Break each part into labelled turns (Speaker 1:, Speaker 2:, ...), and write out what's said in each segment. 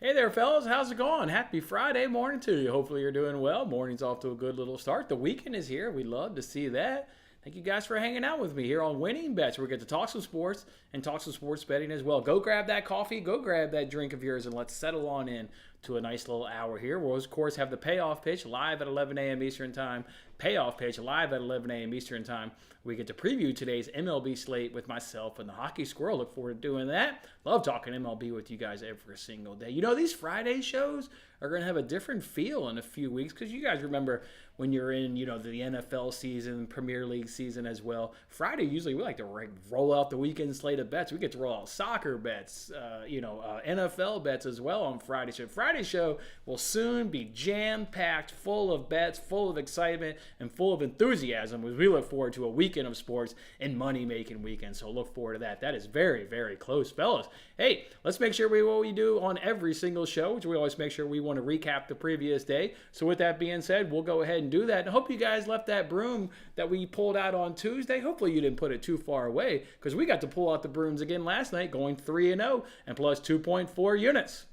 Speaker 1: Hey there, fellas. How's it going? Happy Friday morning to you. Hopefully you're doing well. Morning's off to a good little start. The weekend is here. We love to see that. Thank you guys for hanging out with me here on Winning Bets, where we get to talk some sports and talk some sports betting as well. Go grab that coffee, go grab that drink of yours, and let's settle on in to a nice little hour here. We'll, of course, have the Payoff pitch live at 11 a.m. Eastern Time. Payoff pitch live at 11 a.m. Eastern Time. We get to preview today's MLB slate with myself and the Hockey Squirrel. Look forward to doing that. Love talking MLB with you guys every single day. You know, these Friday shows are going to have a different feel in a few weeks because you guys remember when you're in, the NFL season, Premier League season as well. Friday, usually we like to roll out the weekend slate of bets. We get to roll out soccer bets, NFL bets as well on Friday. So Friday's show will soon be jam-packed, full of bets, full of excitement, and full of enthusiasm as we look forward to a weekend of sports and money-making weekend. So look forward to that. That is very, very close, fellas. Hey, let's make sure what we do on every single show, which we always make sure we want to recap the previous day. So with that being said, we'll go ahead and do that. And I hope you guys left that broom that we pulled out on Tuesday. Hopefully you didn't put it too far away because we got to pull out the brooms again last night, going 3-0 and plus 2.4 units.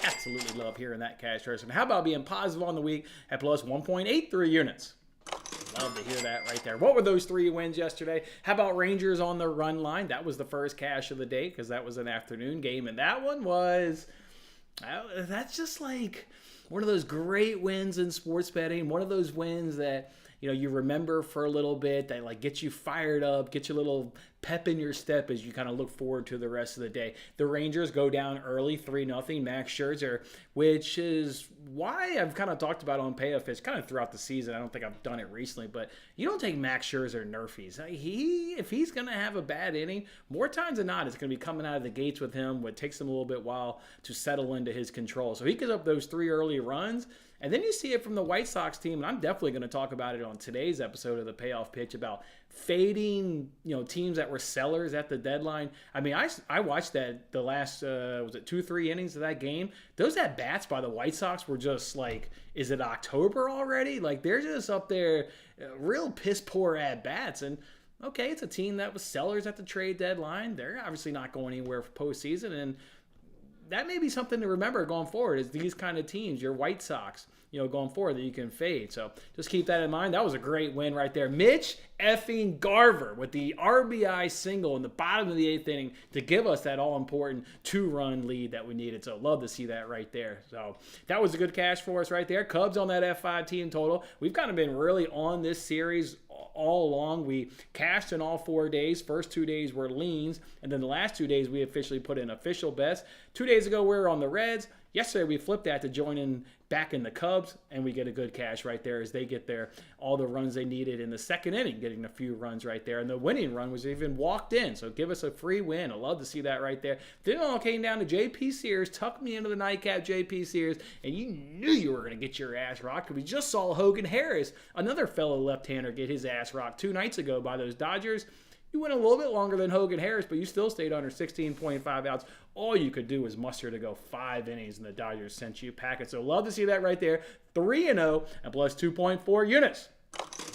Speaker 1: Absolutely love hearing that, cash person. How about being positive on the week at plus 1.83 units? Love to hear that right there. What were those 3 wins yesterday? How about Rangers on the run line? That was the first cash of the day because that was an afternoon game. And that one was, that's just like one of those great wins in sports betting. One of those wins that, you remember for a little bit, that like gets you fired up, get you a little pep in your step as you kind of look forward to the rest of the day. The Rangers go down early, 3-0, Max Scherzer, which is why I've kind of talked about on Payoff. It's kind of throughout the season. I don't think I've done it recently, but you don't take Max Scherzer NRFIs. If he's going to have a bad inning, more times than not, it's going to be coming out of the gates with him. It takes him a little bit while to settle into his control. So he gives up those 3 early runs. And then you see it from the White Sox team, and I'm definitely going to talk about it on today's episode of the Payoff Pitch about fading, teams that were sellers at the deadline. I mean, I watched that the last, 2-3 innings of that game. Those at-bats by the White Sox were just like, is it October already? Like, they're just up there, real piss-poor at-bats. And, okay, it's a team that was sellers at the trade deadline. They're obviously not going anywhere for postseason, and that may be something to remember going forward is these kind of teams, your White Sox, going forward that you can fade. So just keep that in mind. That was a great win right there. Mitch effing Garver with the RBI single in the bottom of the 8th inning to give us that all-important 2-run lead that we needed. So love to see that right there. So that was a good cash for us right there. Cubs on that F5 team total. We've kind of been really on this series all along. We cashed in all 4 days. First 2 days were leans, and then the last 2 days we officially put in official bets. 2 days ago we were on the Reds. Yesterday we flipped that to join in back in the Cubs, and we get a good cash right there as they get all the runs they needed in the second inning, getting a few runs right there. And the winning run was even walked in, so give us a free win. I love to see that right there. Then it all came down to J.P. Sears, tucked me into the nightcap, J.P. Sears, and you knew you were going to get your ass rocked because we just saw Hogan Harris, another fellow left-hander, get his ass rocked 2 nights ago by those Dodgers. You went a little bit longer than Hogan Harris, but you still stayed under 16.5 outs. All you could do was muster to go 5 innings, and the Dodgers sent you packing. So love to see that right there. 3-0 and plus 2.4 units.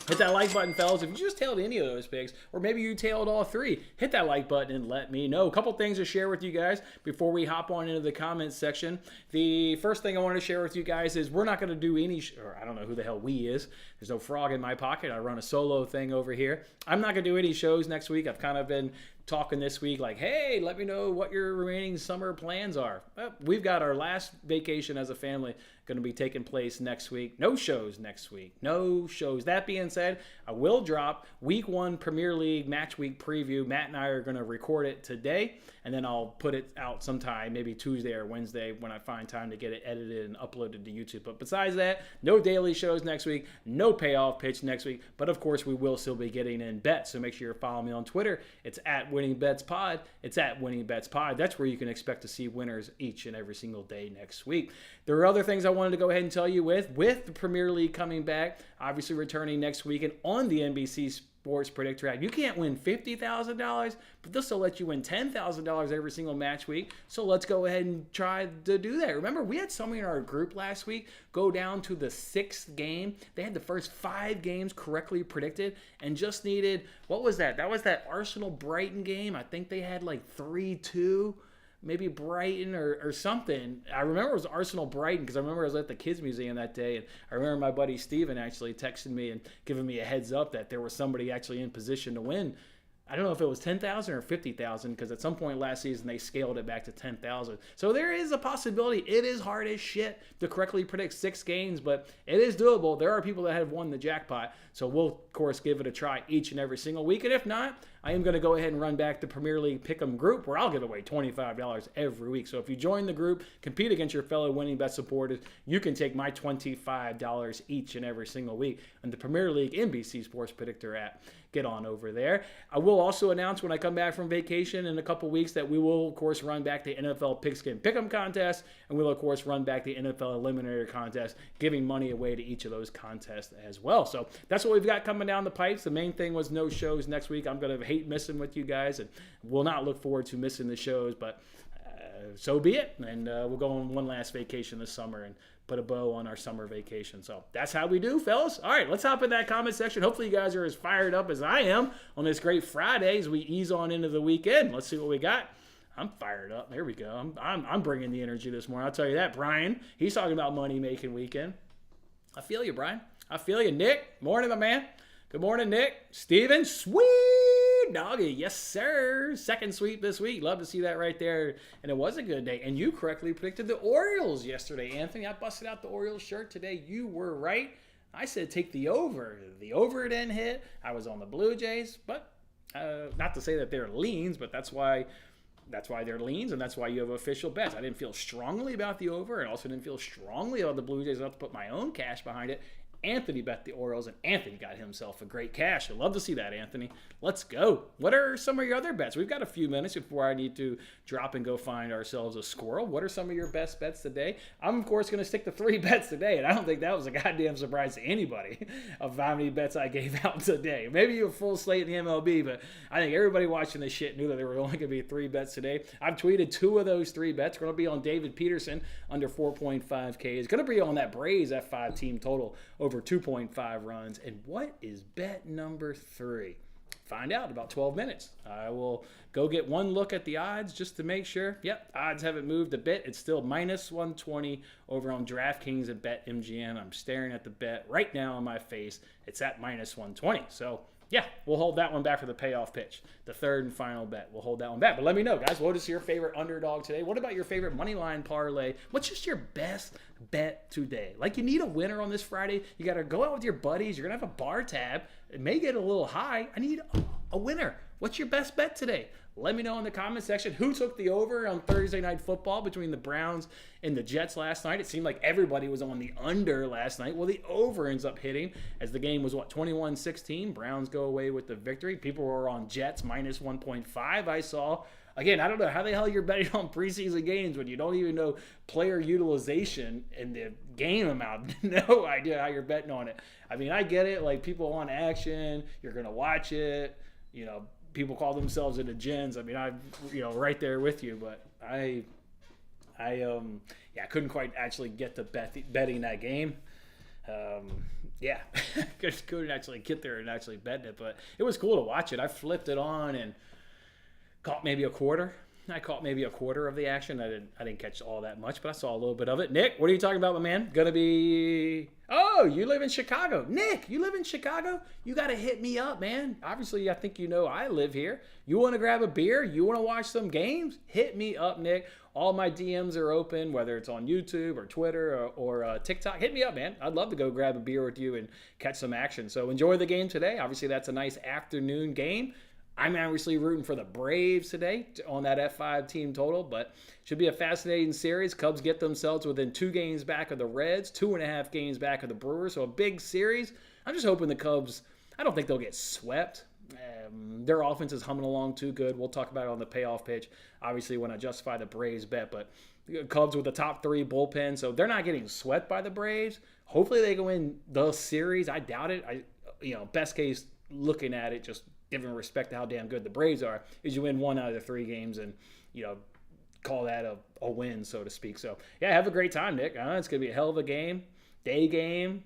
Speaker 1: Hit that like button, fellas. If you just tailed any of those picks, or maybe you tailed all 3, hit that like button and let me know. A couple things to share with you guys before we hop on into the comments section. The first thing I want to share with you guys is we're not going to do any, or I don't know who the hell we is. There's no frog in my pocket. I run a solo thing over here. I'm not going to do any shows next week. I've kind of been talking this week like, hey, let me know what your remaining summer plans are. Well, we've got our last vacation as a family going to be taking place next week. No shows next week. No shows. That being said, I will drop week 1 Premier League match week preview. Matt and I are going to record it today, and then I'll put it out sometime, maybe Tuesday or Wednesday when I find time to get it edited and uploaded to YouTube. But besides that, no daily shows next week, no Payoff pitch next week, but of course we will still be getting in bets. So make sure you're following me on Twitter. It's at Winning Bets Pod. It's at Winning Bets Pod. That's where you can expect to see winners each and every single day next week. There are other things I wanted to go ahead and tell you with the Premier League coming back, obviously returning next week, and on the NBC Sports Predictor app. You can't win $50,000, but this will let you win $10,000 every single match week. So let's go ahead and try to do that. Remember, we had somebody in our group last week go down to the 6th game. They had the first 5 games correctly predicted and just needed, what was that? That was that Arsenal-Brighton game. I think they had like 3-2. maybe Brighton or something. I remember it was Arsenal Brighton because I remember I was at the Kids Museum that day, and I remember my buddy Steven actually texting me and giving me a heads up that there was somebody actually in position to win. I don't know if it was 10,000 or 50,000 because at some point last season they scaled it back to 10,000. So there is a possibility. It is hard as shit to correctly predict 6 games, but it is doable. There are people that have won the jackpot. So we'll, of course, give it a try each and every single week. And if not, I am going to go ahead and run back the Premier League Pick'em group where I'll give away $25 every week. So if you join the group, compete against your fellow winning bet supporters, you can take my $25 each and every single week on the Premier League NBC Sports Predictor app. Get on over there. I will also announce when I come back from vacation in a couple weeks that we will, of course, run back the NFL Pigskin Pick'em contest, and we'll, of course, run back the NFL Eliminator contest, giving money away to each of those contests as well. So that's what we've got coming down the pipes. The main thing was no shows next week. I'm going to hate missing with you guys, and will not look forward to missing the shows, but so be it. And we'll go on one last vacation this summer and put a bow on our summer vacation. So that's how we do, fellas. All right, let's hop in that comment section. Hopefully you guys are as fired up as I am on this great Friday as we ease on into the weekend. Let's see what we got. I'm fired up. There we go. I'm bringing the energy this morning. I'll tell you that. Brian, he's talking about money-making weekend. I feel you, Brian. I feel you. Nick, morning, my man. Good morning, Nick. Steven, sweet doggy. Yes, sir. Second sweep this week. Love to see that right there. And it was a good day. And you correctly predicted the Orioles yesterday, Anthony. I busted out the Orioles shirt today. You were right. I said take the over. The over didn't hit. I was on the Blue Jays, but not to say that they're leans, but that's why they're leans, and that's why you have official bets. I didn't feel strongly about the over, and also didn't feel strongly about the Blue Jays enough to put my own cash behind it. Anthony bet the Orioles, and Anthony got himself a great cash. I'd love to see that, Anthony. Let's go. What are some of your other bets? We've got a few minutes before I need to drop and go find ourselves a squirrel. What are some of your best bets today? I'm, of course, going to stick to 3 bets today, and I don't think that was a goddamn surprise to anybody of how many bets I gave out today. Maybe a full slate in the MLB, but I think everybody watching this shit knew that there were only going to be 3 bets today. I've tweeted 2 of those 3 bets. Going to be on David Peterson under 4.5K. It's going to be on that Braves F5 team total over 2.5 runs. And what is bet number 3? Find out in about 12 minutes. I will go get one look at the odds just to make sure. Yep, odds haven't moved a bit. It's still minus 120 over on DraftKings at BetMGM. I'm staring at the bet right now on my face. It's at minus 120. So, yeah, we'll hold that one back for the payoff pitch. The third and final bet. We'll hold that one back. But let me know, guys, what is your favorite underdog today? What about your favorite money line parlay? What's just your best bet today? Like, you need a winner on this Friday. You got to go out with your buddies. You're going to have a bar tab. It may get a little high. I need a winner. What's your best bet today? Let me know in the comment section who took the over on Thursday Night Football between the Browns and the Jets last night. It seemed like everybody was on the under last night. Well, the over ends up hitting as the game was, 21-16. Browns go away with the victory. People were on Jets minus 1.5, I saw. Again, I don't know how the hell you're betting on preseason games when you don't even know player utilization and the game amount. No idea how you're betting on it. I mean, I get it. Like, people want action. You're going to watch it. You know, people call themselves into gens. I mean, I'm, right there with you, but I couldn't quite actually get to betting that game. Just couldn't actually get there and actually bet it, but it was cool to watch it. I flipped it on and caught maybe a quarter. I caught maybe a quarter of the action. I didn't catch all that much, but I saw a little bit of it. Nick, what are you talking about, my man? Gonna be... Oh, you live in Chicago. Nick, you live in Chicago? You got to hit me up, man. Obviously, I think you know I live here. You want to grab a beer? You want to watch some games? Hit me up, Nick. All my DMs are open, whether it's on YouTube or Twitter or TikTok. Hit me up, man. I'd love to go grab a beer with you and catch some action. So enjoy the game today. Obviously, that's a nice afternoon game. I'm obviously rooting for the Braves today on that F5 team total, but should be a fascinating series. Cubs get themselves within 2 games back of the Reds, 2.5 games back of the Brewers, so a big series. I'm just hoping the Cubs, I don't think they'll get swept. Their offense is humming along too good. We'll talk about it on the payoff pitch, obviously, when I justify the Braves bet, but Cubs with the top 3 bullpen, so they're not getting swept by the Braves. Hopefully they go win the series. I doubt it. Best case, looking at it, just giving respect to how damn good the Braves are, is you win 1 out of the 3 games and, call that a win, so to speak. So, yeah, have a great time, Nick. It's going to be a hell of a game. Day game.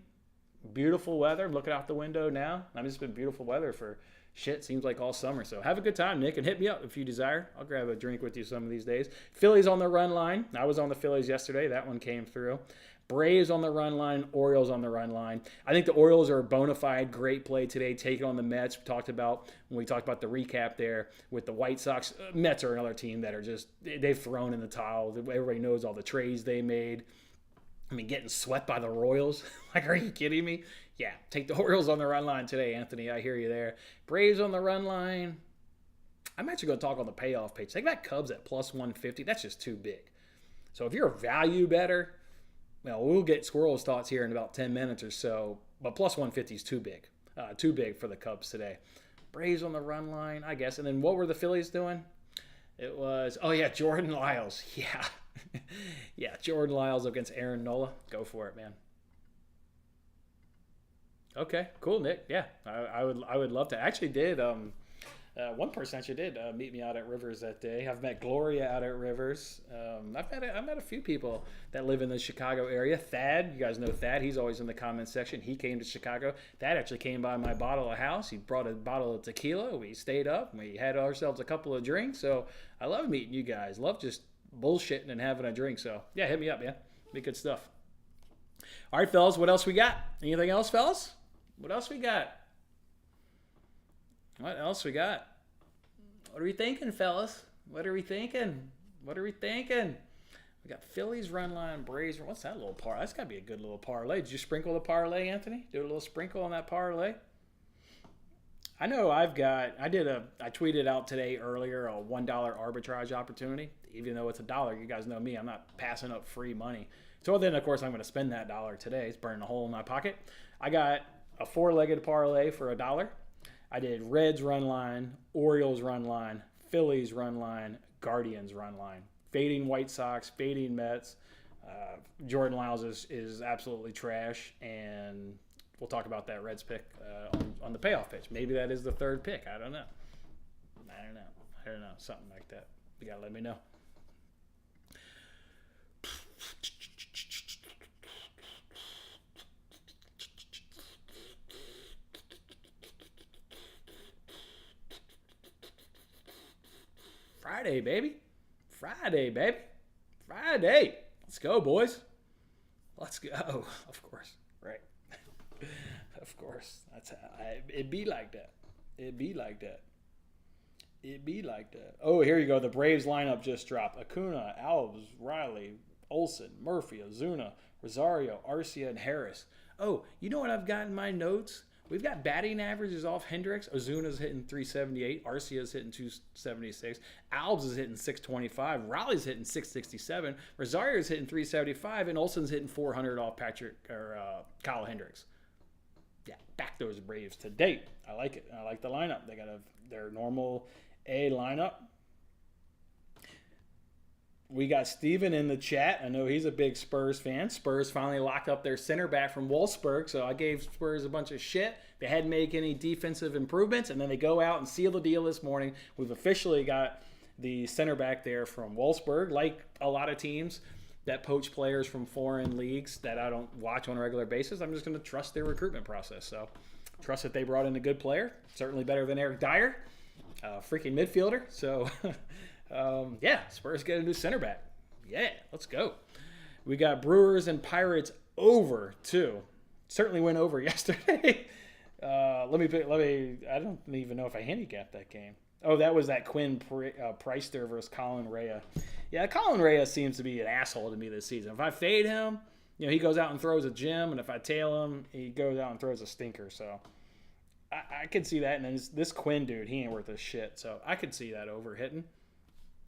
Speaker 1: Beautiful weather. I'm looking out the window now. It's been beautiful weather for shit, seems like all summer. So have a good time, Nick, and hit me up if you desire. I'll grab a drink with you some of these days. Phillies on the run line. I was on the Phillies yesterday. That one came through. Braves on the run line, Orioles on the run line. I think the Orioles are a bona fide great play today, taking on the Mets. We talked about the recap there with the White Sox. Mets are another team that are just, they've thrown in the towel. Everybody knows all the trades they made. I mean, getting swept by the Royals. Like, are you kidding me? Yeah, take the Orioles on the run line today, Anthony. I hear you there. Braves on the run line. I'm actually going to talk on the payoff page. Take that Cubs at plus 150. That's just too big. So if you're a value better, well, we'll get Squirrel's thoughts here in about 10 minutes or so. But plus 150 is too big. Too big for the Cubs today. Braves on the run line, I guess. And then what were the Phillies doing? It was, Jordan Lyles. Yeah. Yeah, Jordan Lyles against Aaron Nola. Go for it, man. Okay, cool, Nick. Yeah, I would love to. I actually did. One person actually did meet me out at Rivers that day. I've met Gloria out at Rivers. I've met a few people that live in the Chicago area. Thad, you guys know Thad. He's always in the comments section. He came to Chicago. Thad actually came by my bottle of house. He brought a bottle of tequila. We stayed up. We had ourselves a couple of drinks. So I love meeting you guys. Love just bullshitting and having a drink. So yeah, hit me up, man. Be good stuff. All right, fellas. What else we got? Anything else, fellas? What else we got? What else we got? What are we thinking, fellas? What are we thinking? What are we thinking? We got Phillies run line, Braves. What's that little parlay? That's got to be a good little parlay. Did you sprinkle the parlay, Anthony? Do a little sprinkle on that parlay? I know I tweeted out today earlier a $1 arbitrage opportunity. Even though it's $1, you guys know me. I'm not passing up free money. So then, of course, I'm going to spend that dollar today. It's burning a hole in my pocket. I got a 4-legged parlay for $1. I did Reds run line, Orioles run line, Phillies run line, Guardians run line. Fading White Sox, fading Mets. Jordan Lyles is absolutely trash, and we'll talk about that Reds pick on the payoff pitch. Maybe that is the third pick. I don't know. Something like that. You got to let me know. Friday, baby. Friday. Let's go, boys. Let's go. Of course. Right. Of course. That's how it'd be like that. Oh, here you go. The Braves lineup just dropped. Acuna, Alves, Riley, Olsen, Murphy, Ozuna, Rosario, Arcia, and Harris. Oh, you know what I've got in my notes? We've got batting averages off Hendricks. Ozuna's hitting 378. Arcia's hitting 276. Alves is hitting 625. Riley's hitting 667. Rosario's hitting 375. And Olsen's hitting 400 off Kyle Hendricks. Yeah, back those Braves today. I like it. I like the lineup. They got their normal A lineup. We got Steven in the chat. I know he's a big Spurs fan. Spurs finally locked up their center back from Wolfsburg, so I gave Spurs a bunch of shit. They hadn't made any defensive improvements, and then they go out and seal the deal this morning. We've officially got the center back there from Wolfsburg. Like a lot of teams that poach players from foreign leagues that I don't watch on a regular basis, I'm just going to trust their recruitment process. So trust that they brought in a good player, certainly better than Eric Dyer, freaking midfielder. So... Spurs get a new center back. Yeah, let's go. We got Brewers and Pirates over too. Certainly went over yesterday. I don't even know if I handicapped that game. Oh, that was that Quinn Preister versus Colin Rea. Yeah, Colin Rea seems to be an asshole to me this season. If I fade him, he goes out and throws a gem, and if I tail him, he goes out and throws a stinker. So I could see that. And then this Quinn dude, he ain't worth a shit. So I could see that over hitting.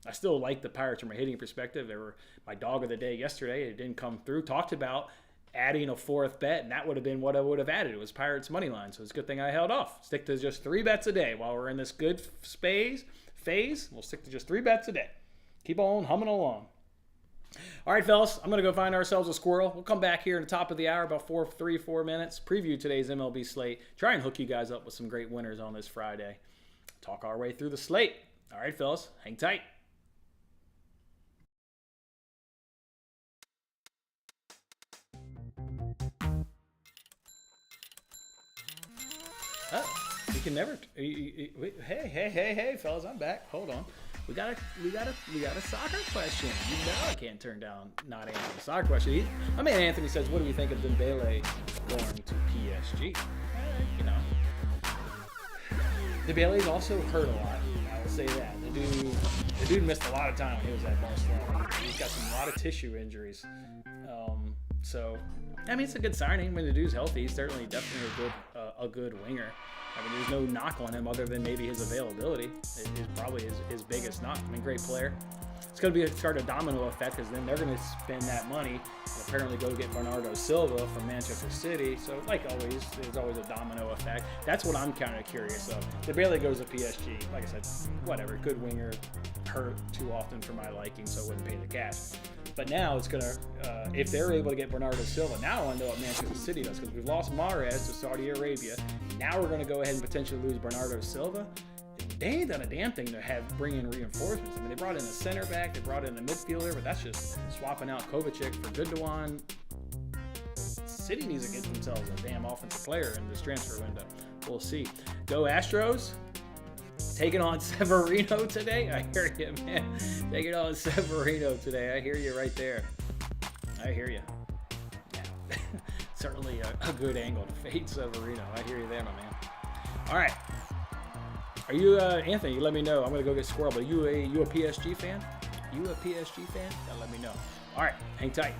Speaker 1: I still like the Pirates from a hitting perspective. They were my dog of the day yesterday. It didn't come through. Talked about adding a fourth bet, and that would have been what I would have added. It was Pirates money line, so it's a good thing I held off. Stick to just 3 bets a day while we're in this good phase. We'll stick to just 3 bets a day. Keep on humming along. All right, fellas, I'm going to go find ourselves a squirrel. We'll come back here at the top of the hour, about 4 minutes, preview today's MLB slate, try and hook you guys up with some great winners on this Friday. Talk our way through the slate. All right, fellas, hang tight. Oh, You can never. Hey, fellas, I'm back. Hold on. We got a soccer question. You know I can't turn down not answering the soccer question. Anthony says, what do we think of Dembele going to PSG? You know, Dembele's also hurt a lot. I will say that. The dude missed a lot of time when he was at Barcelona. He's got a lot of tissue injuries. So, it's a good signing. When the dude's healthy, he's certainly definitely a good winger. There's no knock on him other than maybe his availability. It is probably his biggest knock. Great player. It's going to start a domino effect because then they're going to spend that money and apparently go get Bernardo Silva from Manchester City. So, like always, there's always a domino effect. That's what I'm kind of curious of. Dembele goes to PSG. Like I said, whatever. Good winger. Hurt too often for my liking, so I wouldn't pay the cash. But now it's going to, if they're able to get Bernardo Silva, now I want to know what Manchester City does, because we've lost Mahrez to Saudi Arabia. Now we're going to go ahead and potentially lose Bernardo Silva. They ain't done a damn thing to bring in reinforcements. They brought in a center back, they brought in a midfielder, but that's just swapping out Kovacic for Gundogan. City needs to get themselves a damn offensive player in this transfer window. We'll see. Go Astros. Taking on Severino today. I hear you, man. Taking on Severino today. I hear you right there. I hear you. Yeah. Certainly a good angle to fade Severino. I hear you there, my man. All right. Are you, Anthony, you let me know. I'm going to go get Squirrel, but you a PSG fan? You a PSG fan? Gotta let me know. All right. Hang tight.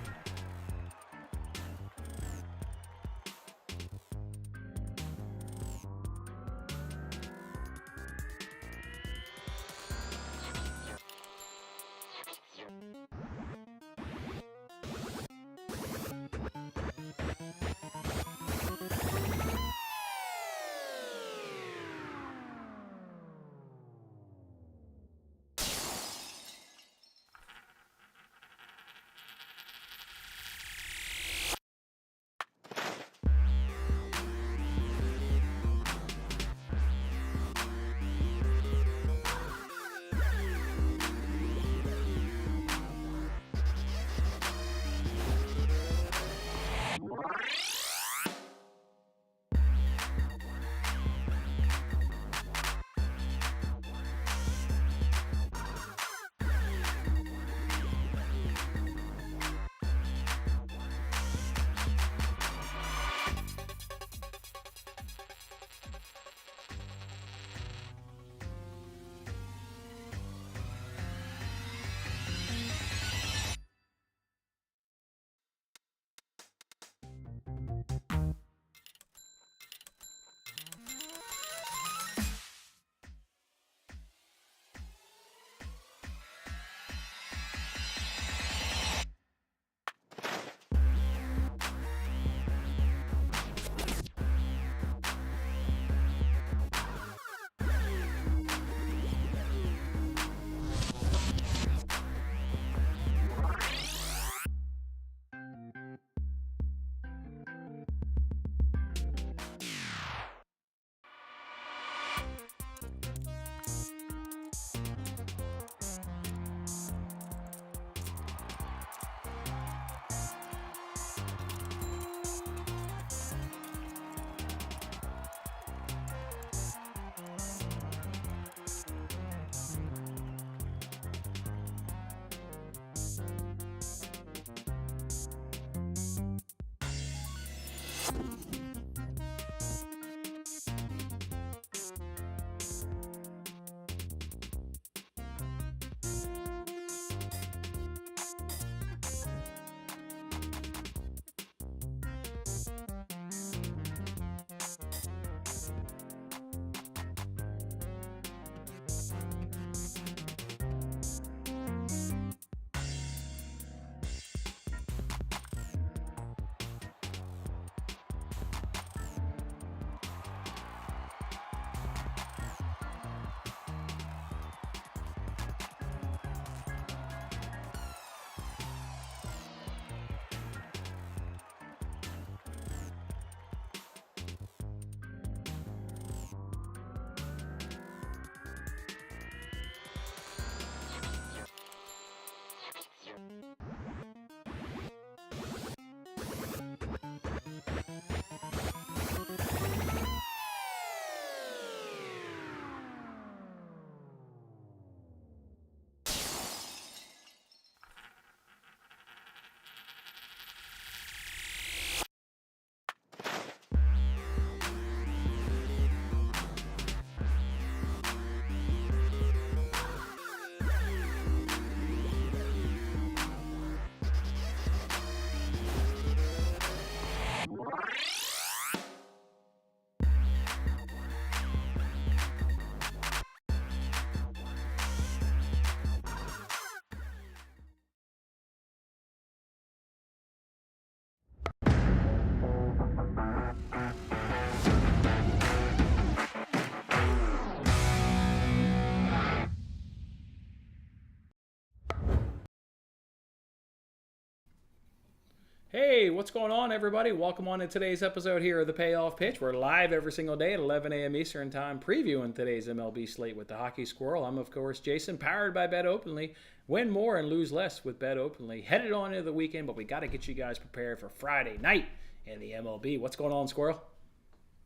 Speaker 1: Hey, what's going on, everybody? Welcome on to today's episode here of the Payoff Pitch. We're live every single day at 11 a.m. Eastern Time, previewing today's MLB slate with the Hockey Squirrel. I'm, of course, Jason, powered by Bet Openly. Win more and lose less with Bet Openly. Headed on into the weekend, but we got to get you guys prepared for Friday night in the MLB. What's going on, Squirrel?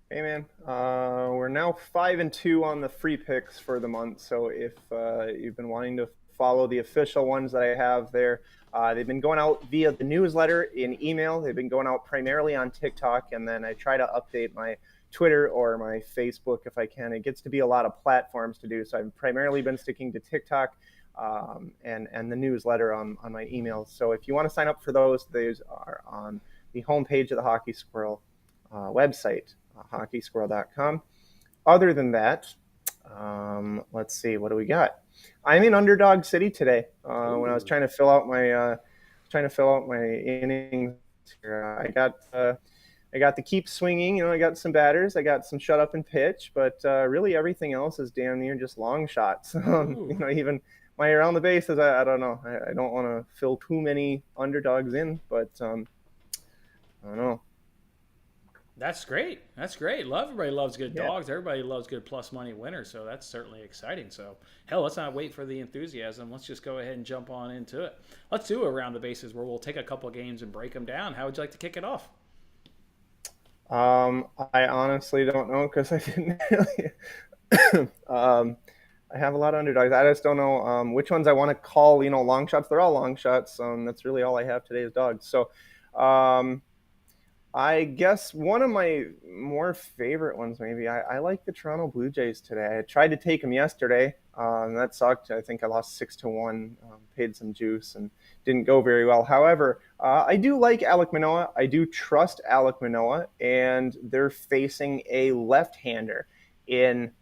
Speaker 2: Hey man, we're now 5-2 on the free picks for the month. So if you've been wanting to follow the official ones that I have there, they've been going out via the newsletter in email. They've been going out primarily on TikTok, and then I try to update my Twitter or my Facebook if I can. It gets to be a lot of platforms to do, so I've primarily been sticking to TikTok and the newsletter on my emails. So if you want to sign up for those are on the homepage of the Hockey Squirrel website. Hockeysquirrel.com. Other than that, let's see, what do we got? I'm in Underdog City today. When I was trying to fill out my innings here, I got the keep swinging. I got some batters, I got some shut up and pitch, but really everything else is damn near just long shots. Even my around the bases, I don't know. I don't want to fill too many underdogs in, but I don't know.
Speaker 1: That's great. Everybody loves good dogs. Everybody loves good plus money winners. So that's certainly exciting. So, hell, let's not wait for the enthusiasm. Let's just go ahead and jump on into it. Let's do around the bases where we'll take a couple games and break them down. How would you like to kick it off?
Speaker 2: I honestly don't know because I didn't really. I have a lot of underdogs. I just don't know which ones I want to call, long shots. They're all long shots. That's really all I have today is dogs. So, I guess one of my more favorite ones, maybe, I like the Toronto Blue Jays today. I tried to take them yesterday. That sucked. I think I lost 6-1, paid some juice, and didn't go very well. However, I do like Alek Manoah. I do trust Alek Manoah, and they're facing a left-hander in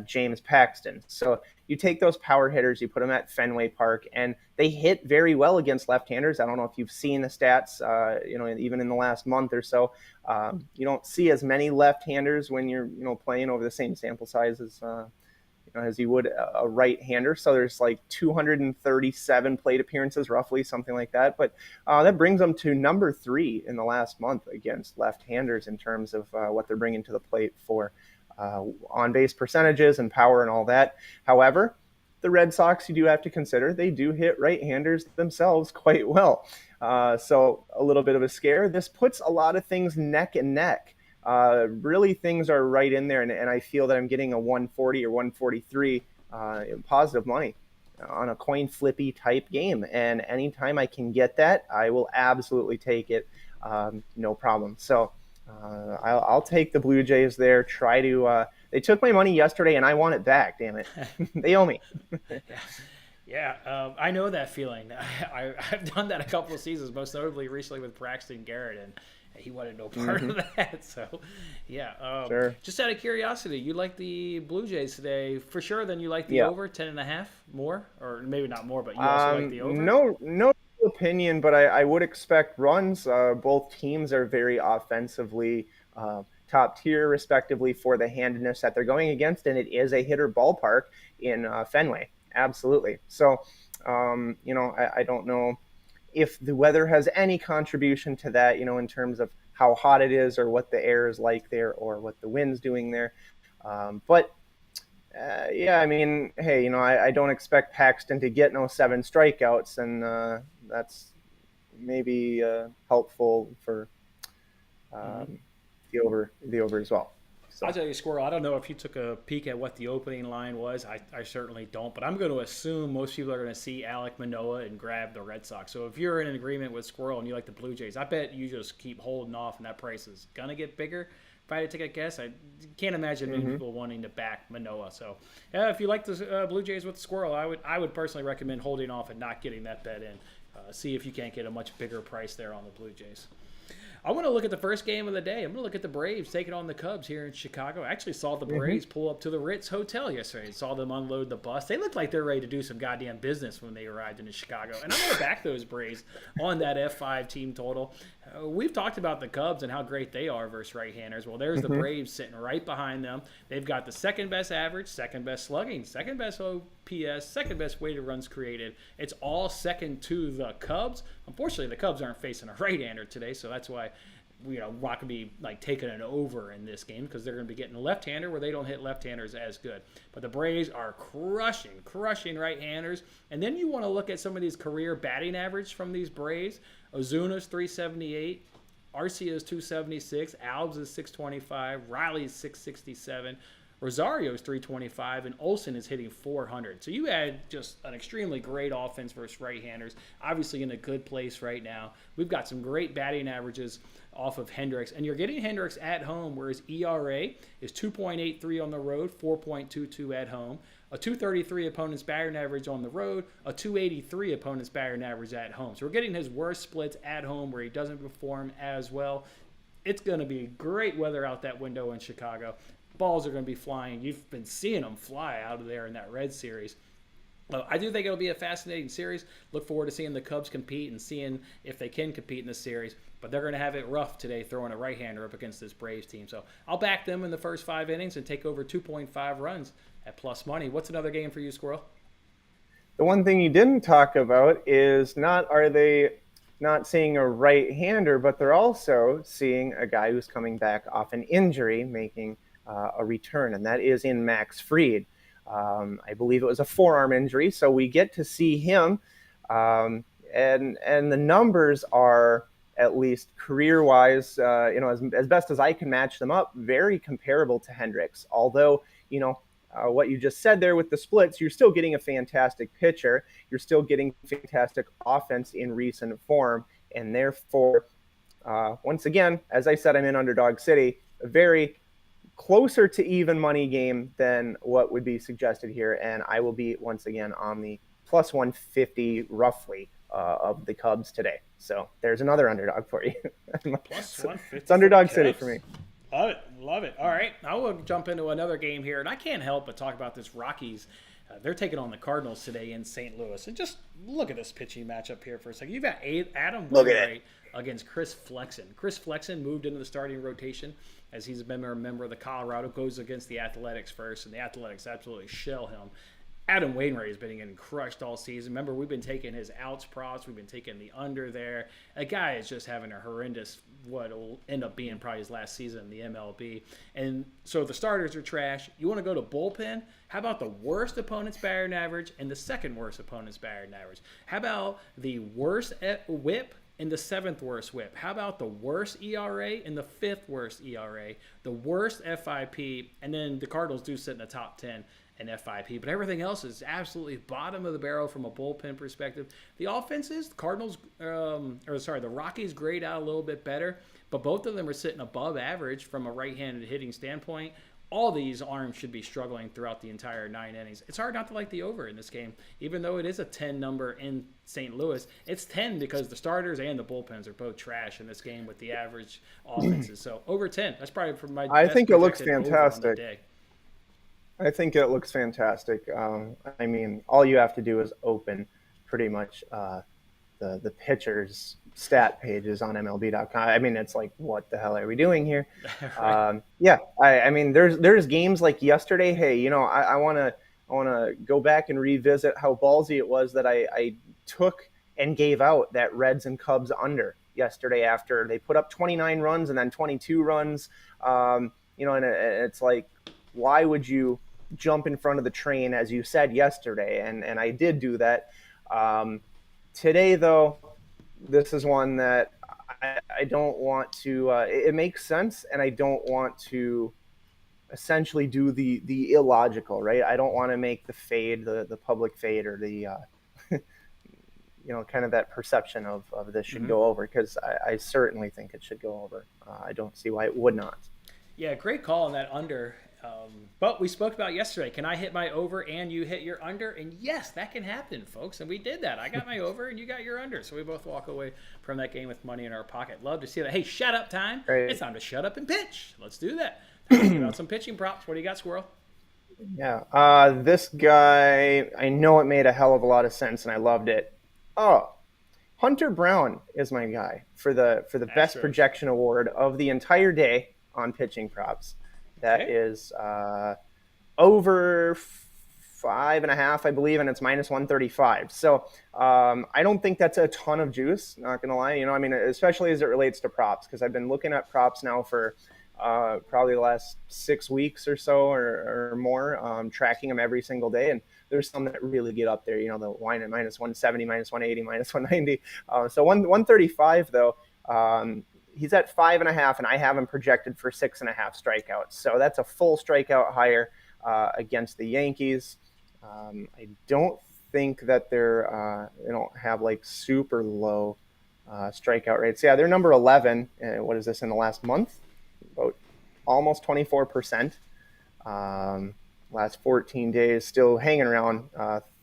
Speaker 2: James Paxton. So you take those power hitters, you put them at Fenway Park, and they hit very well against left-handers. I don't know if you've seen the stats, even in the last month or so. You don't see as many left-handers when you're, playing over the same sample size as you would a right-hander. So there's like 237 plate appearances, roughly, something like that. But that brings them to number 3 in the last month against left-handers in terms of what they're bringing to the plate for on-base percentages and power and all that. However, the Red Sox, you do have to consider, they do hit right-handers themselves quite well. So a little bit of a scare. This puts a lot of things neck and neck. Really, things are right in there, and I feel that I'm getting a 140 or 143 positive money on a coin flippy type game. And anytime I can get that, I will absolutely take it, no problem. So I'll take the Blue Jays there. They took my money yesterday, and I want it back. Damn it, they owe me.
Speaker 1: Yeah, I know that feeling. I've done that a couple of seasons, most notably recently with Braxton Garrett, and he wanted no part of that. So, yeah.
Speaker 2: Sure.
Speaker 1: Just out of curiosity, you like the Blue Jays today for sure? Then you like the over 10.5 more, or maybe not more, but you also like the over.
Speaker 2: No opinion, but I would expect runs. Both teams are very offensively top tier, respectively, for the handedness that they're going against, and it is a hitter ballpark in Fenway. Absolutely. So, I don't know if the weather has any contribution to that, in terms of how hot it is or what the air is like there or what the wind's doing there. Yeah, I mean, hey, I don't expect Paxton to get no 7 strikeouts, and that's maybe helpful for the over as well. So.
Speaker 1: I'll tell you, Squirrel, I don't know if you took a peek at what the opening line was. I certainly don't, but I'm going to assume most people are going to see Alek Manoah and grab the Red Sox. So if you're in an agreement with Squirrel and you like the Blue Jays, I bet you just keep holding off, and that price is going to get bigger. If I had to take a guess, I can't imagine many people wanting to back Manoah. So if you like the Blue Jays with Squirrel, I would personally recommend holding off and not getting that bet in. See if you can't get a much bigger price there on the Blue Jays. I want to look at the first game of the day. I'm going to look at the Braves taking on the Cubs here in Chicago. I actually saw the Braves pull up to the Ritz Hotel yesterday and saw them unload the bus. They looked like they're ready to do some goddamn business when they arrived into Chicago. And I'm going to back those Braves on that F5 team total. We've talked about the Cubs and how great they are versus right-handers. Well, there's the Braves sitting right behind them. They've got the second best average, second best slugging, second best OPS, second best weighted runs created. It's all second to the Cubs. Unfortunately, the Cubs aren't facing a right-hander today, so that's why Rock could be like taking an over in this game because they're going to be getting a left-hander where they don't hit left-handers as good. But the Braves are crushing right-handers. And then you want to look at some of these career batting average from these Braves. Ozuna's 378, Arcia's 276, Alves is 625, Riley's 667. Rosario's 325, and Olsen is hitting 400. So you had just an extremely great offense versus right-handers. Obviously in a good place right now. We've got some great batting averages off of Hendricks, and you're getting Hendricks at home, where his ERA is 2.83 on the road, 4.22 at home, a 233 opponent's batting average on the road, a 283 opponent's batting average at home. So we're getting his worst splits at home where he doesn't perform as well. It's going to be great weather out that window in Chicago. Balls are going to be flying. You've been seeing them fly out of there in that Red Series. I do think it'll be a fascinating series. Look forward to seeing the Cubs compete and seeing if they can compete in this series. But they're going to have it rough today throwing a right-hander up against this Braves team. So I'll back them in the first 5 innings and take over 2.5 runs at plus money. What's another game for you, Squirrel?
Speaker 2: The one thing you didn't talk about is are they not seeing a right-hander, but they're also seeing a guy who's coming back off an injury making a return, and that is in Max Fried. I believe it was a forearm injury, so we get to see him, and the numbers are, at least career-wise, as best as I can match them up, very comparable to Hendricks. Although, what you just said there with the splits, you're still getting a fantastic pitcher, you're still getting fantastic offense in recent form, and therefore, once again, as I said, I'm in Underdog City, a very closer to even money game than what would be suggested here, and I will be once again on the plus 150 roughly of the Cubs today. So there's another underdog for you.
Speaker 1: Plus 150.
Speaker 2: It's Underdog City for me.
Speaker 1: Love it. All right, I will jump into another game here, and I can't help but talk about this Rockies. They're taking on the Cardinals today in St. Louis, and just look at this pitching matchup here for a second. You've got Adam Wainwright against Chris Flexen. Chris Flexen moved into the starting rotation as he's been a member of the Colorado, goes against the Athletics first, and the Athletics absolutely shell him. Adam Wainwright has been getting crushed all season. Remember, we've been taking his outs props. We've been taking the under there. A guy is just having a horrendous, what will end up being probably his last season in the MLB. And so the starters are trash. You want to go to bullpen? How about the worst opponent's batting average and the second worst opponent's batting average? How about the worst whip and the 7th worst whip? How about the worst ERA and the 5th worst ERA? The worst FIP, and then the Cardinals do sit in the top 10 in FIP, but everything else is absolutely bottom of the barrel from a bullpen perspective. The offenses, the Rockies grade out a little bit better, but both of them are sitting above average from a right-handed hitting standpoint. All these arms should be struggling throughout the entire 9 innings. It's hard not to like the over in this game, even though it is a 10 number in St. Louis. It's 10 because the starters and the bullpens are both trash in this game with the average offenses. So over 10. That's probably for my.
Speaker 2: I think it looks fantastic. I think it looks fantastic. I mean, all you have to do is open pretty much the pitcher's stat pages on MLB.com. I mean, it's like, what the hell are we doing here?
Speaker 1: Right.
Speaker 2: I mean, there's games like yesterday. Hey, I want to go back and revisit how ballsy it was that I took and gave out that Reds and Cubs under yesterday after they put up 29 runs and then 22 runs. And it's like, why would you jump in front of the train, as you said yesterday? And I did do that. Today, though, this is one that I don't want to it makes sense, and I don't want to essentially do the illogical, right? I don't want to make the fade, the public fade, or the kind of that perception of this should go over, because I certainly think it should go over. I don't see why it would not.
Speaker 1: Yeah, great call on that under. But we spoke about yesterday, can I hit my over and you hit your under? And yes, that can happen, folks. And we did that. I got my over and you got your under. So we both walk away from that game with money in our pocket. Love to see that. Hey, shut up time.
Speaker 2: Right.
Speaker 1: It's time to shut up and pitch. Let's do that. Talking about some pitching props. What do you got, Squirrel?
Speaker 2: Yeah. This guy, I know it made a hell of a lot of sense and I loved it. Oh, Hunter Brown is my guy for the best projection award of the entire day on pitching props. That is over 5.5, I believe, and it's minus 135. So I don't think that's a ton of juice, not going to lie. I mean, especially as it relates to props, because I've been looking at props now for probably the last 6 weeks or so or more, tracking them every single day. And there's some that really get up there, the wine at minus 170, minus 180, minus 190. So 135, though, he's at 5.5, and I have him projected for 6.5 strikeouts. So that's a full strikeout higher against the Yankees. I don't think that they don't have like super low strikeout rates. Yeah, they're number 11. What is this in the last month? About almost 24%. Last 14 days, still hanging around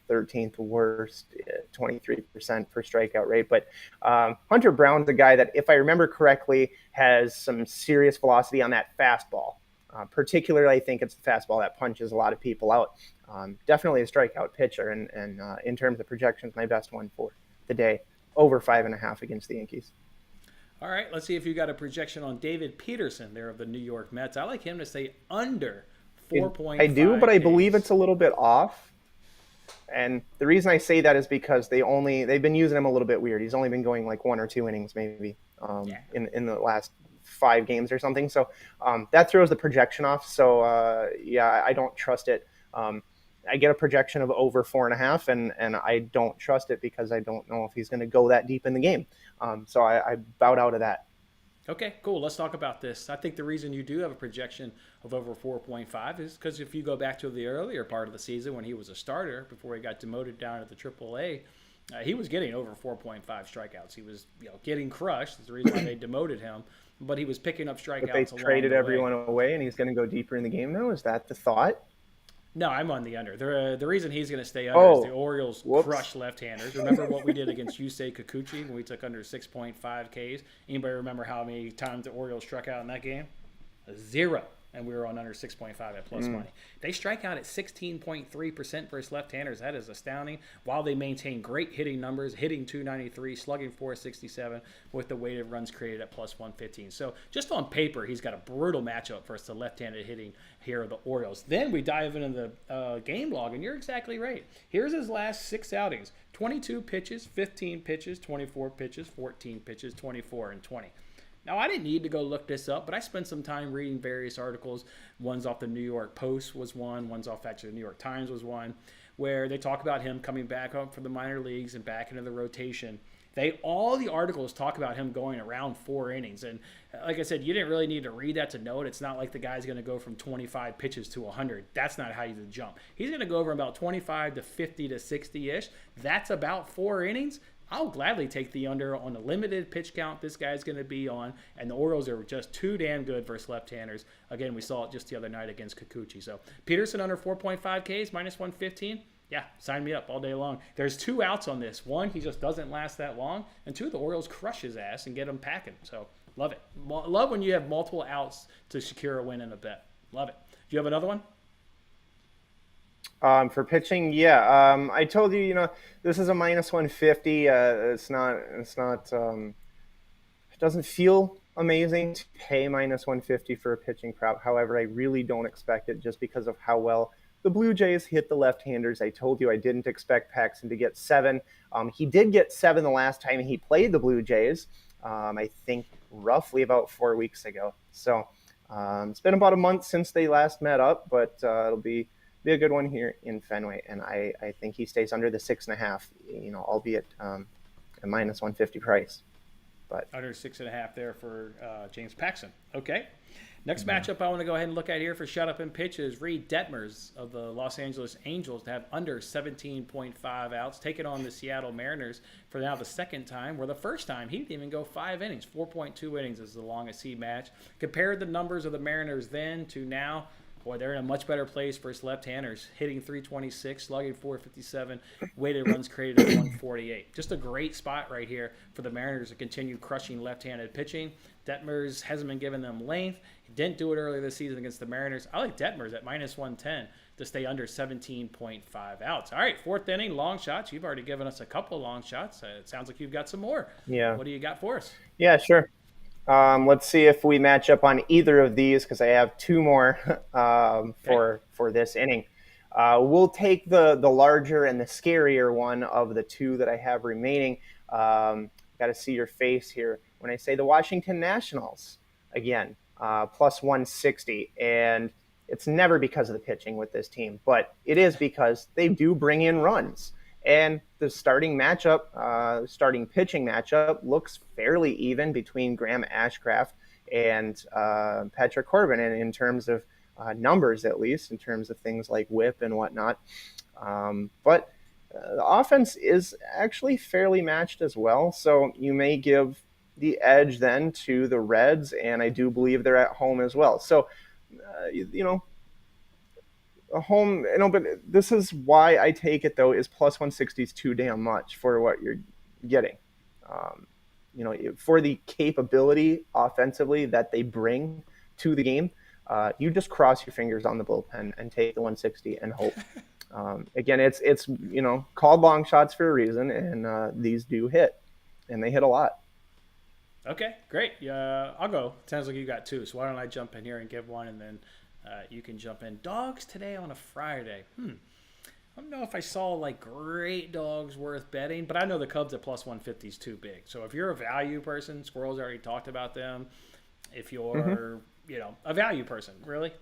Speaker 2: 13th worst, 23% for strikeout rate. But Hunter Brown's a guy that, if I remember correctly, has some serious velocity on that fastball. Particularly, I think it's the fastball that punches a lot of people out. Definitely a strikeout pitcher, and in terms of projections, my best one for the day, over 5.5 against the Yankees.
Speaker 1: All right, let's see if you got a projection on David Peterson there of the New York Mets. I like him to stay under 4.5.
Speaker 2: I do, but I
Speaker 1: Ks.
Speaker 2: believe it's a little bit off. And the reason I say that is because they've been using him a little bit weird. He's only been going like 1 or 2 innings maybe in the last 5 games or something. So that throws the projection off. So I don't trust it. I get a projection of over 4.5, and I don't trust it because I don't know if he's going to go that deep in the game. So I bowed out of that.
Speaker 1: Okay, cool. Let's talk about this. I think the reason you do have a projection of over 4.5 is because if you go back to the earlier part of the season when he was a starter before he got demoted down to the AAA, he was getting over 4.5 strikeouts. He was getting crushed. That's the reason why they demoted him. But he was picking up strikeouts.
Speaker 2: But they traded everyone away, and he's going to go deeper in the game now? Is that the thought?
Speaker 1: No, I'm on the under. The reason he's going to stay under is the Orioles crush left-handers. Remember what we did against Yusei Kikuchi when we took under 6.5 Ks? Anybody remember how many times the Orioles struck out in that game? 0. And we were on under 6.5 at plus money. They strike out at 16.3% versus left-handers. That is astounding. While they maintain great hitting numbers, hitting 293, slugging 467 with the weighted runs created at plus 115. So just on paper, he's got a brutal matchup versus the left-handed hitting here of the Orioles. Then we dive into the game log, and you're exactly right. Here's his last 6 outings. 22 pitches, 15 pitches, 24 pitches, 14 pitches, 24, and 20. Now, I didn't need to go look this up, but I spent some time reading various articles. One's off the New York Post was one. One's off actually the New York Times was one, where they talk about him coming back up from the minor leagues and back into the rotation. All the articles talk about him going around 4 innings. And like I said, you didn't really need to read that to know it. It's not like the guy's going to go from 25 pitches to 100. That's not how you jump. He's going to go over about 25 to 50 to 60-ish. That's about 4 innings. I'll gladly take the under on the limited pitch count this guy's going to be on, and the Orioles are just too damn good versus left-handers. Again, we saw it just the other night against Kikuchi. So Peterson under 4.5 Ks, minus 115. Yeah, sign me up all day long. There's 2 outs on this. 1, he just doesn't last that long, and 2, the Orioles crush his ass and get him packing. So love it. Love when you have multiple outs to secure a win in a bet. Love it. Do you have another one?
Speaker 2: For pitching, yeah. I told you, this is a minus 150. It doesn't feel amazing to pay minus 150 for a pitching prop. However, I really don't expect it just because of how well the Blue Jays hit the left-handers. I told you I didn't expect Paxton to get 7. He did get 7 the last time he played the Blue Jays, I think roughly about 4 weeks ago. So it's been about a month since they last met up, but it'll be a good one here in Fenway, and I think he stays under the 6.5, albeit a minus 150 price. But
Speaker 1: under 6.5 there for James Paxton. Okay. Next matchup I want to go ahead and look at here for shut up and pitch is Reed Detmers of the Los Angeles Angels to have under 17.5 outs, taking on the Seattle Mariners for now the second time, where the first time he didn't even go 5 innings. 4.2 innings is the longest he matched. Compared the numbers of the Mariners then to now, boy, they're in a much better place versus left-handers, hitting 326, slugging 457, weighted runs created at 148. Just a great spot right here for the Mariners to continue crushing left-handed pitching. Detmers hasn't been giving them length. He didn't do it earlier this season against the Mariners. I like Detmers at minus 110 to stay under 17.5 outs. All right, 4th inning, long shots. You've already given us a couple of long shots. It sounds like you've got some more.
Speaker 2: Yeah.
Speaker 1: What do you got for us?
Speaker 2: Yeah, sure. Let's see if we match up on either of these because I have 2 more for this inning. We'll take the larger and the scarier one of the two that I have remaining. Got to see your face here when I say the Washington Nationals again, plus 160. And it's never because of the pitching with this team, but it is because they do bring in runs. And the starting pitching matchup looks fairly even between Graham Ashcraft and Patrick Corbin in terms of numbers, at least in terms of things like whip and whatnot. But the offense is actually fairly matched as well. So you may give the edge then to the Reds, and I do believe they're at home as well. So, a home, but this is why I take it though, is plus 160 is too damn much for what you're getting. For the capability offensively that they bring to the game, you just cross your fingers on the bullpen and take the 160 and hope. Again, it's called long shots for a reason, and these do hit, and they hit a lot.
Speaker 1: Okay, great. I'll go. Sounds like you got two, so why don't I jump in here and give one, and then you can jump in. Dogs today on a Friday. I don't know if I saw like great dogs worth betting, but I know the Cubs at plus 150 is too big. So if you're a value person, Squirrel's already talked about them. If you're a value person, really,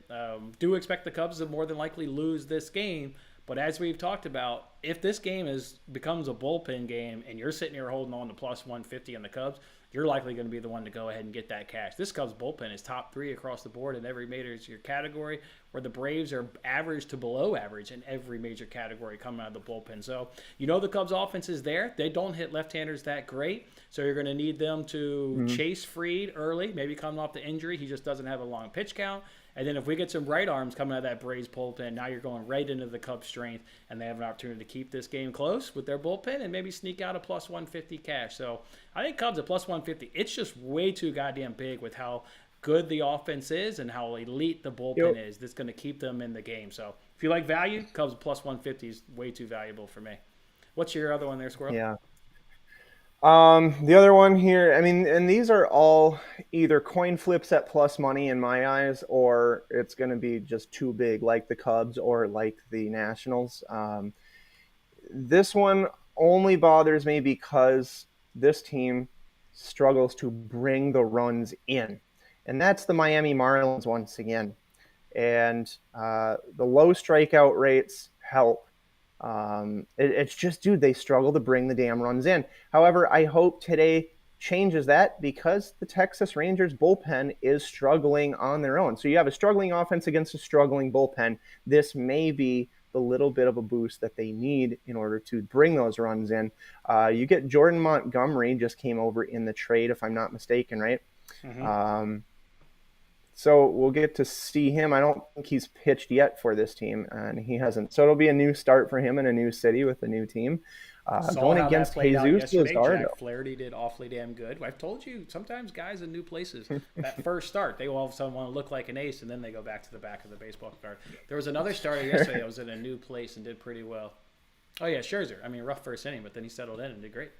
Speaker 1: do expect the Cubs to more than likely lose this game. But as we've talked about, if this game becomes a bullpen game and you're sitting here holding on to plus 150 on the Cubs, you're likely going to be the one to go ahead and get that cash. This Cubs bullpen is top 3 across the board in every major category, where the Braves are average to below average in every major category coming out of the bullpen. So, the Cubs offense is there. They don't hit left-handers that great, so you're going to need them to chase Fried early, maybe coming off the injury. He just doesn't have a long pitch count. And then if we get some right arms coming out of that Braves bullpen, now you're going right into the Cubs' strength, and they have an opportunity to keep this game close with their bullpen and maybe sneak out a plus 150 cash. So I think Cubs at plus 150, it's just way too goddamn big with how good the offense is and how elite the bullpen is. That's going to keep them in the game. So if you like value, Cubs plus 150 is way too valuable for me. What's your other one there, Squirrel?
Speaker 2: Yeah. The other one here, and these are all either coin flips at plus money in my eyes, or it's going to be just too big, like the Cubs or like the Nationals. This one only bothers me because this team struggles to bring the runs in, and that's the Miami Marlins once again. And the low strikeout rates help. It's just, dude, they struggle to bring the damn runs in. However, I hope today changes that because the Texas Rangers bullpen is struggling on their own. So you have a struggling offense against a struggling bullpen. This may be the little bit of a boost that they need in order to bring those runs in. You get Jordan Montgomery, just came over in the trade, if I'm not mistaken, right? Mm-hmm. So we'll get to see him. I don't think he's pitched yet for this team, and he hasn't. So it'll be a new start for him in a new city with a new team. Going against Jesus Luzardo.
Speaker 1: Jack Flaherty did awfully damn good. I've told you, sometimes guys in new places, that first start, they all of a sudden want to look like an ace, and then they go back to the back of the baseball card. There was another starter yesterday that was in a new place and did pretty well. Oh, yeah, Scherzer. Rough first inning, but then he settled in and did great.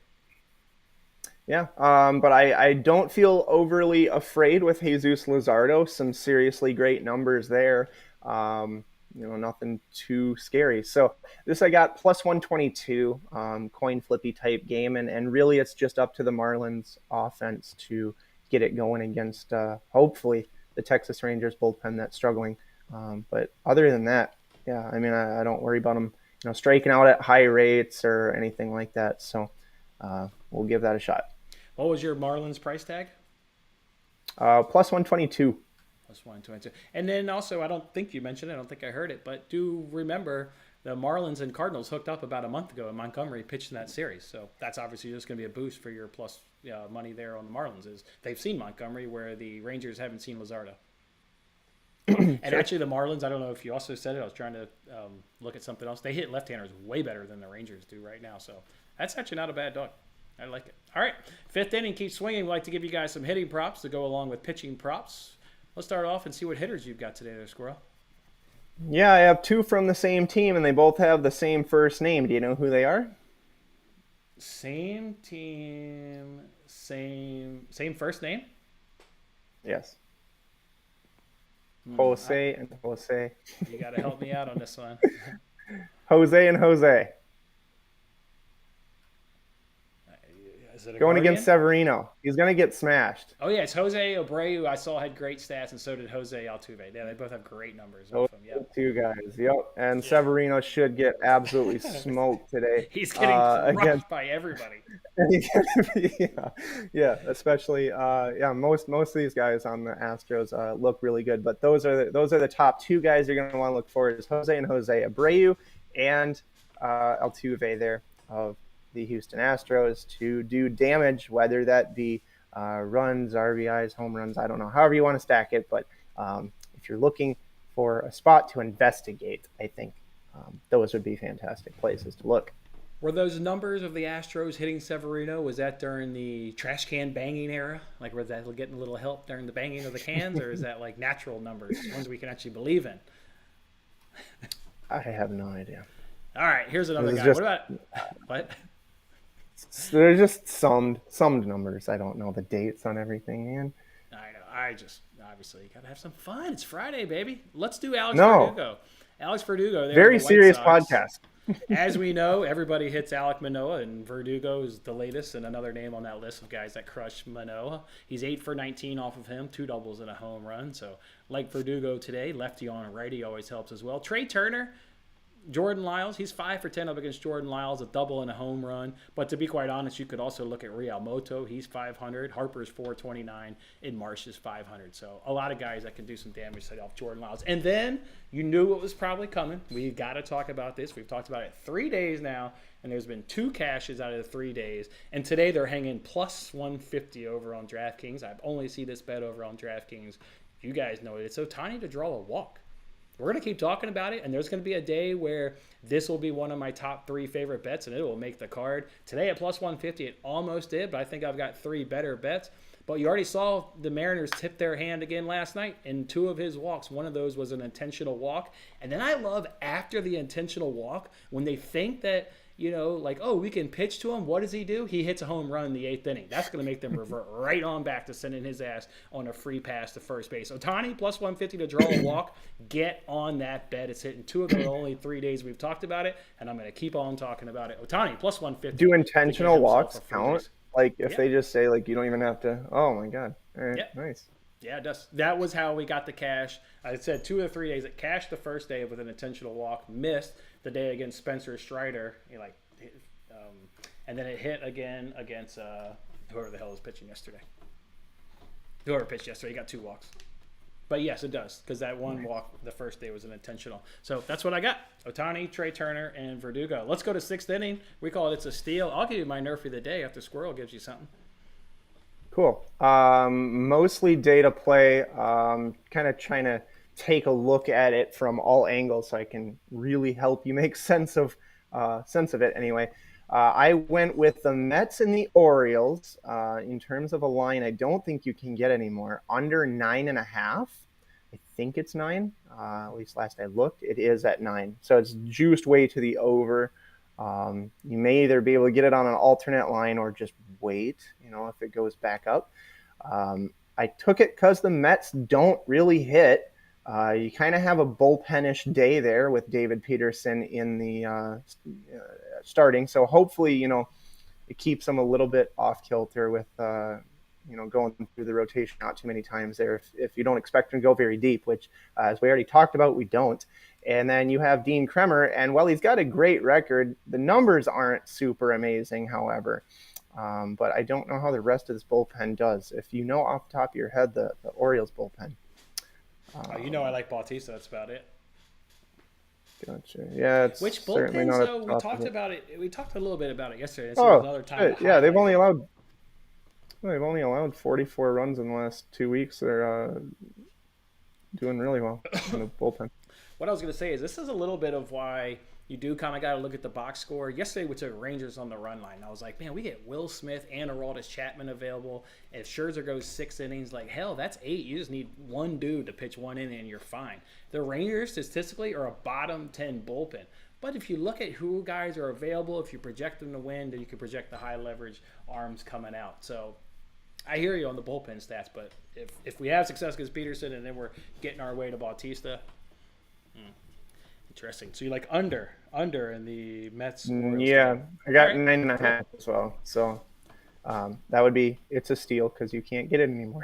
Speaker 2: Yeah, but I don't feel overly afraid with Jesus Luzardo. Some seriously great numbers there. Nothing too scary. So this I got plus 122, coin flippy type game, and really it's just up to the Marlins offense to get it going against hopefully the Texas Rangers bullpen that's struggling. But other than that, yeah, I don't worry about them, striking out at high rates or anything like that. So we'll give that a shot.
Speaker 1: What was your Marlins price tag?
Speaker 2: Plus 122.
Speaker 1: Plus 122. And then also, I don't think you mentioned it. I don't think I heard it. But do remember the Marlins and Cardinals hooked up about a month ago, and Montgomery pitched in that series. So that's obviously just going to be a boost for your plus money there on the Marlins. Is they've seen Montgomery where the Rangers haven't seen Luzardo. And actually, the Marlins, I don't know if you also said it. I was trying to look at something else. They hit left-handers way better than the Rangers do right now. So that's actually not a bad dog. I like it. All right. Fifth inning, keep swinging. We'd like to give you guys some hitting props to go along with pitching props. Let's start off and see what hitters you've got today there, Squirrel.
Speaker 2: Yeah, I have two from the same team, and they both have the same first name. Do you know who they are?
Speaker 1: Same team, same first name?
Speaker 2: Yes. Jose and Jose.
Speaker 1: You got to help me out on this one.
Speaker 2: Jose and Jose.
Speaker 1: Is it a
Speaker 2: Going
Speaker 1: Guardian?
Speaker 2: against Severino. He's going to get smashed.
Speaker 1: Oh yeah, it's Jose Abreu. I saw had great stats, and so did Jose Altuve. Yeah, they both have great numbers
Speaker 2: Those
Speaker 1: off them. Yep.
Speaker 2: two guys. Yep. And
Speaker 1: Yeah.
Speaker 2: Severino should get absolutely smoked today.
Speaker 1: He's getting
Speaker 2: Against
Speaker 1: crushed by everybody.
Speaker 2: yeah, especially most of these guys on the Astros look really good, but those are the top two guys you're going to want to look for is Jose and Jose Abreu and Altuve there of the Houston Astros to do damage, whether that be runs, RBIs, home runs, I don't know, however you want to stack it, but if you're looking for a spot to investigate, I think those would be fantastic places to look.
Speaker 1: Were those numbers of the Astros hitting Severino, was that during the trash can banging era? Like, was that getting a little help during the banging of the cans, or is that like natural numbers, ones we can actually believe in?
Speaker 2: I have no idea.
Speaker 1: All right, here's another guy.
Speaker 2: Just,
Speaker 1: what about what?
Speaker 2: They're just summed numbers. I don't know the dates on everything, man.
Speaker 1: I know. I just obviously got to have some fun. It's Friday, baby. Let's do Verdugo. Alex Verdugo.
Speaker 2: Very serious podcast.
Speaker 1: As we know, everybody hits Alek Manoah, and Verdugo is the latest and another name on that list of guys that crush Manoah. He's 8 for 19 off of him, 2 doubles and a home run. So, like Verdugo today, lefty on a righty always helps as well. Trey Turner, Jordan Lyles, he's 5 for 10 up against Jordan Lyles, a double and a home run. But to be quite honest, you could also look at Real Moto. He's 500. Harper's 429. And Marsh is 500. So a lot of guys that can do some damage to off Jordan Lyles. And then you knew it was probably coming. We got to talk about this. We've talked about it 3 days now, and there's been 2 cashes out of the 3 days. And today they're hanging plus 150 over on DraftKings. I've only seen this bet over on DraftKings. You guys know it. It's Ohtani to draw a walk. We're going to keep talking about it, and there's going to be a day where this will be one of my top 3 favorite bets, and it will make the card. Today at plus 150, it almost did, but I think I've got 3 better bets. But you already saw the Mariners tip their hand again last night in 2 of his walks. One of those was an intentional walk. And then I love after the intentional walk, when they think that, like, oh, we can pitch to him. What does he do? He hits a home run in the 8th inning. That's going to make them revert right on back to sending his ass on a free pass to first base. Ohtani, plus 150 to draw a walk. Get on that bet. It's hitting 2 of the only 3 days we've talked about it, and I'm going to keep on talking about it. Ohtani, plus 150.
Speaker 2: Do intentional walks count?
Speaker 1: Base.
Speaker 2: Like, if they just say, like, you don't even have to, oh, my God. All right, nice.
Speaker 1: Yeah, it does. That was how we got the cash. I said 2 of the 3 days. It cashed the first day with an intentional walk, missed the day against Spencer Strider, and then it hit again against whoever the hell was pitching yesterday. Whoever pitched yesterday, he got 2 walks. But yes, it does, because that one walk the first day was an intentional. So that's what I got. Ohtani, Trey Turner, and Verdugo. Let's go to 6th inning. We call it It's a Steal. I'll give you my NRFI of the day after Squirrel gives you something.
Speaker 2: Cool. Mostly data play, kind of trying to take a look at it from all angles so I can really help you make sense of it anyway. I went with the Mets and the Orioles. In terms of a line, I don't think you can get anymore. Under 9.5. I think it's 9. At least last I looked, it is at 9. So it's juiced way to the over. You may either be able to get it on an alternate line or just wait, if it goes back up. I took it because the Mets don't really hit. You kind of have a bullpenish day there with David Peterson in the starting. So hopefully, it keeps them a little bit off kilter with, going through the rotation not too many times there if you don't expect them to go very deep, which, as we already talked about, we don't. And then you have Dean Kremer, and while he's got a great record, the numbers aren't super amazing, however. But I don't know how the rest of this bullpen does. If you know off the top of your head the Orioles bullpen.
Speaker 1: I like Bautista. That's about it.
Speaker 2: Gotcha. Yeah, it's
Speaker 1: which
Speaker 2: certainly
Speaker 1: bullpens,
Speaker 2: not
Speaker 1: though? We talked about it. We talked a little bit about it yesterday.
Speaker 2: Another time. Yeah, they've only allowed 44 runs in the last 2 weeks. They're doing really well in the bullpen.
Speaker 1: What I was going to say is this is a little bit of why you do kind of got to look at the box score. Yesterday we took Rangers on the run line. I was like, man, we get Will Smith and Aroldis Chapman available. If Scherzer goes 6 innings, like, hell, that's 8. You just need one dude to pitch 1 inning and you're fine. The Rangers statistically are a bottom 10 bullpen. But if you look at who guys are available, if you project them to win, then you can project the high leverage arms coming out. So I hear you on the bullpen stats, but if we have success against Peterson and then we're getting our way to Bautista, interesting. So you like under in the Mets Orioles
Speaker 2: Yeah,
Speaker 1: game.
Speaker 2: I
Speaker 1: All
Speaker 2: got
Speaker 1: right,
Speaker 2: 9.5 as well. So that would be, it's a steal because you can't get it anymore.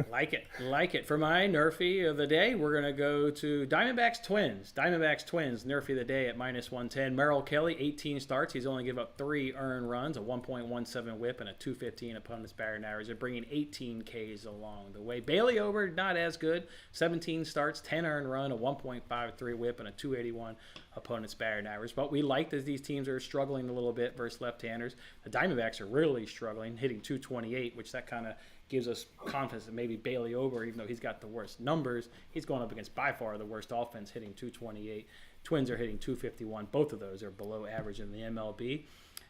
Speaker 1: like it. For my NRFI of the day, we're gonna go to Diamondbacks Twins. Diamondbacks Twins NRFI of the day at -110. Merrill Kelly, 18 starts. He's only given up 3 earned runs, a 1.17 WHIP, and a 215 opponent's batting average. They're bringing 18 Ks along the way. Bailey Ober, not as good. 17 starts, 10 earned run, a 1.53 WHIP, and a 281 opponent's batting average. But we like that these teams are struggling a little bit versus left-handers. The Diamondbacks are really struggling, hitting 228, which that kind of gives us confidence that maybe Bailey Ober, even though he's got the worst numbers, he's going up against by far the worst offense, hitting 228. Twins are hitting 251. Both of those are below average in the MLB.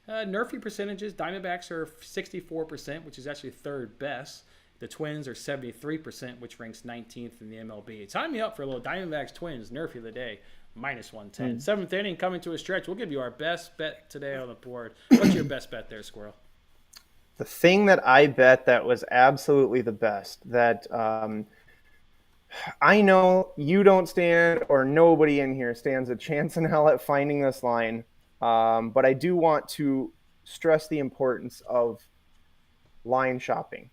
Speaker 1: NRFI percentages, Diamondbacks are 64%, which is actually third best. The Twins are 73%, which ranks 19th in the MLB. Time me up for a little Diamondbacks Twins NRFI of the day, -110. Seventh inning coming to a stretch. We'll give you our best bet today on the board. What's your best bet there, Squirrel?
Speaker 2: The thing that I bet that was absolutely the best, that I know you don't stand, or nobody in here stands a chance in hell at finding this line, but I do want to stress the importance of line shopping.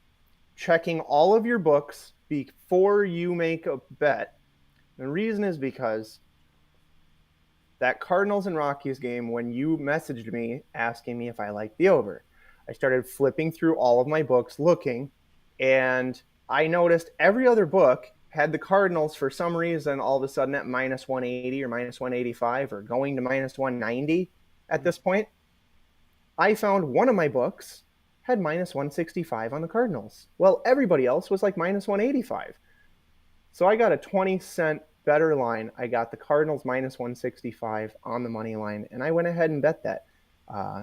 Speaker 2: Checking all of your books before you make a bet. The reason is because that Cardinals and Rockies game, when you messaged me asking me if I liked the over, I started flipping through all of my books looking, and I noticed every other book had the Cardinals for some reason all of a sudden at -180 or -185 or going to -190 at this point. I found one of my books had -165 on the Cardinals. Well, everybody else was like -185. So I got a 20-cent better line. I got the Cardinals -165 on the money line, and I went ahead and bet that.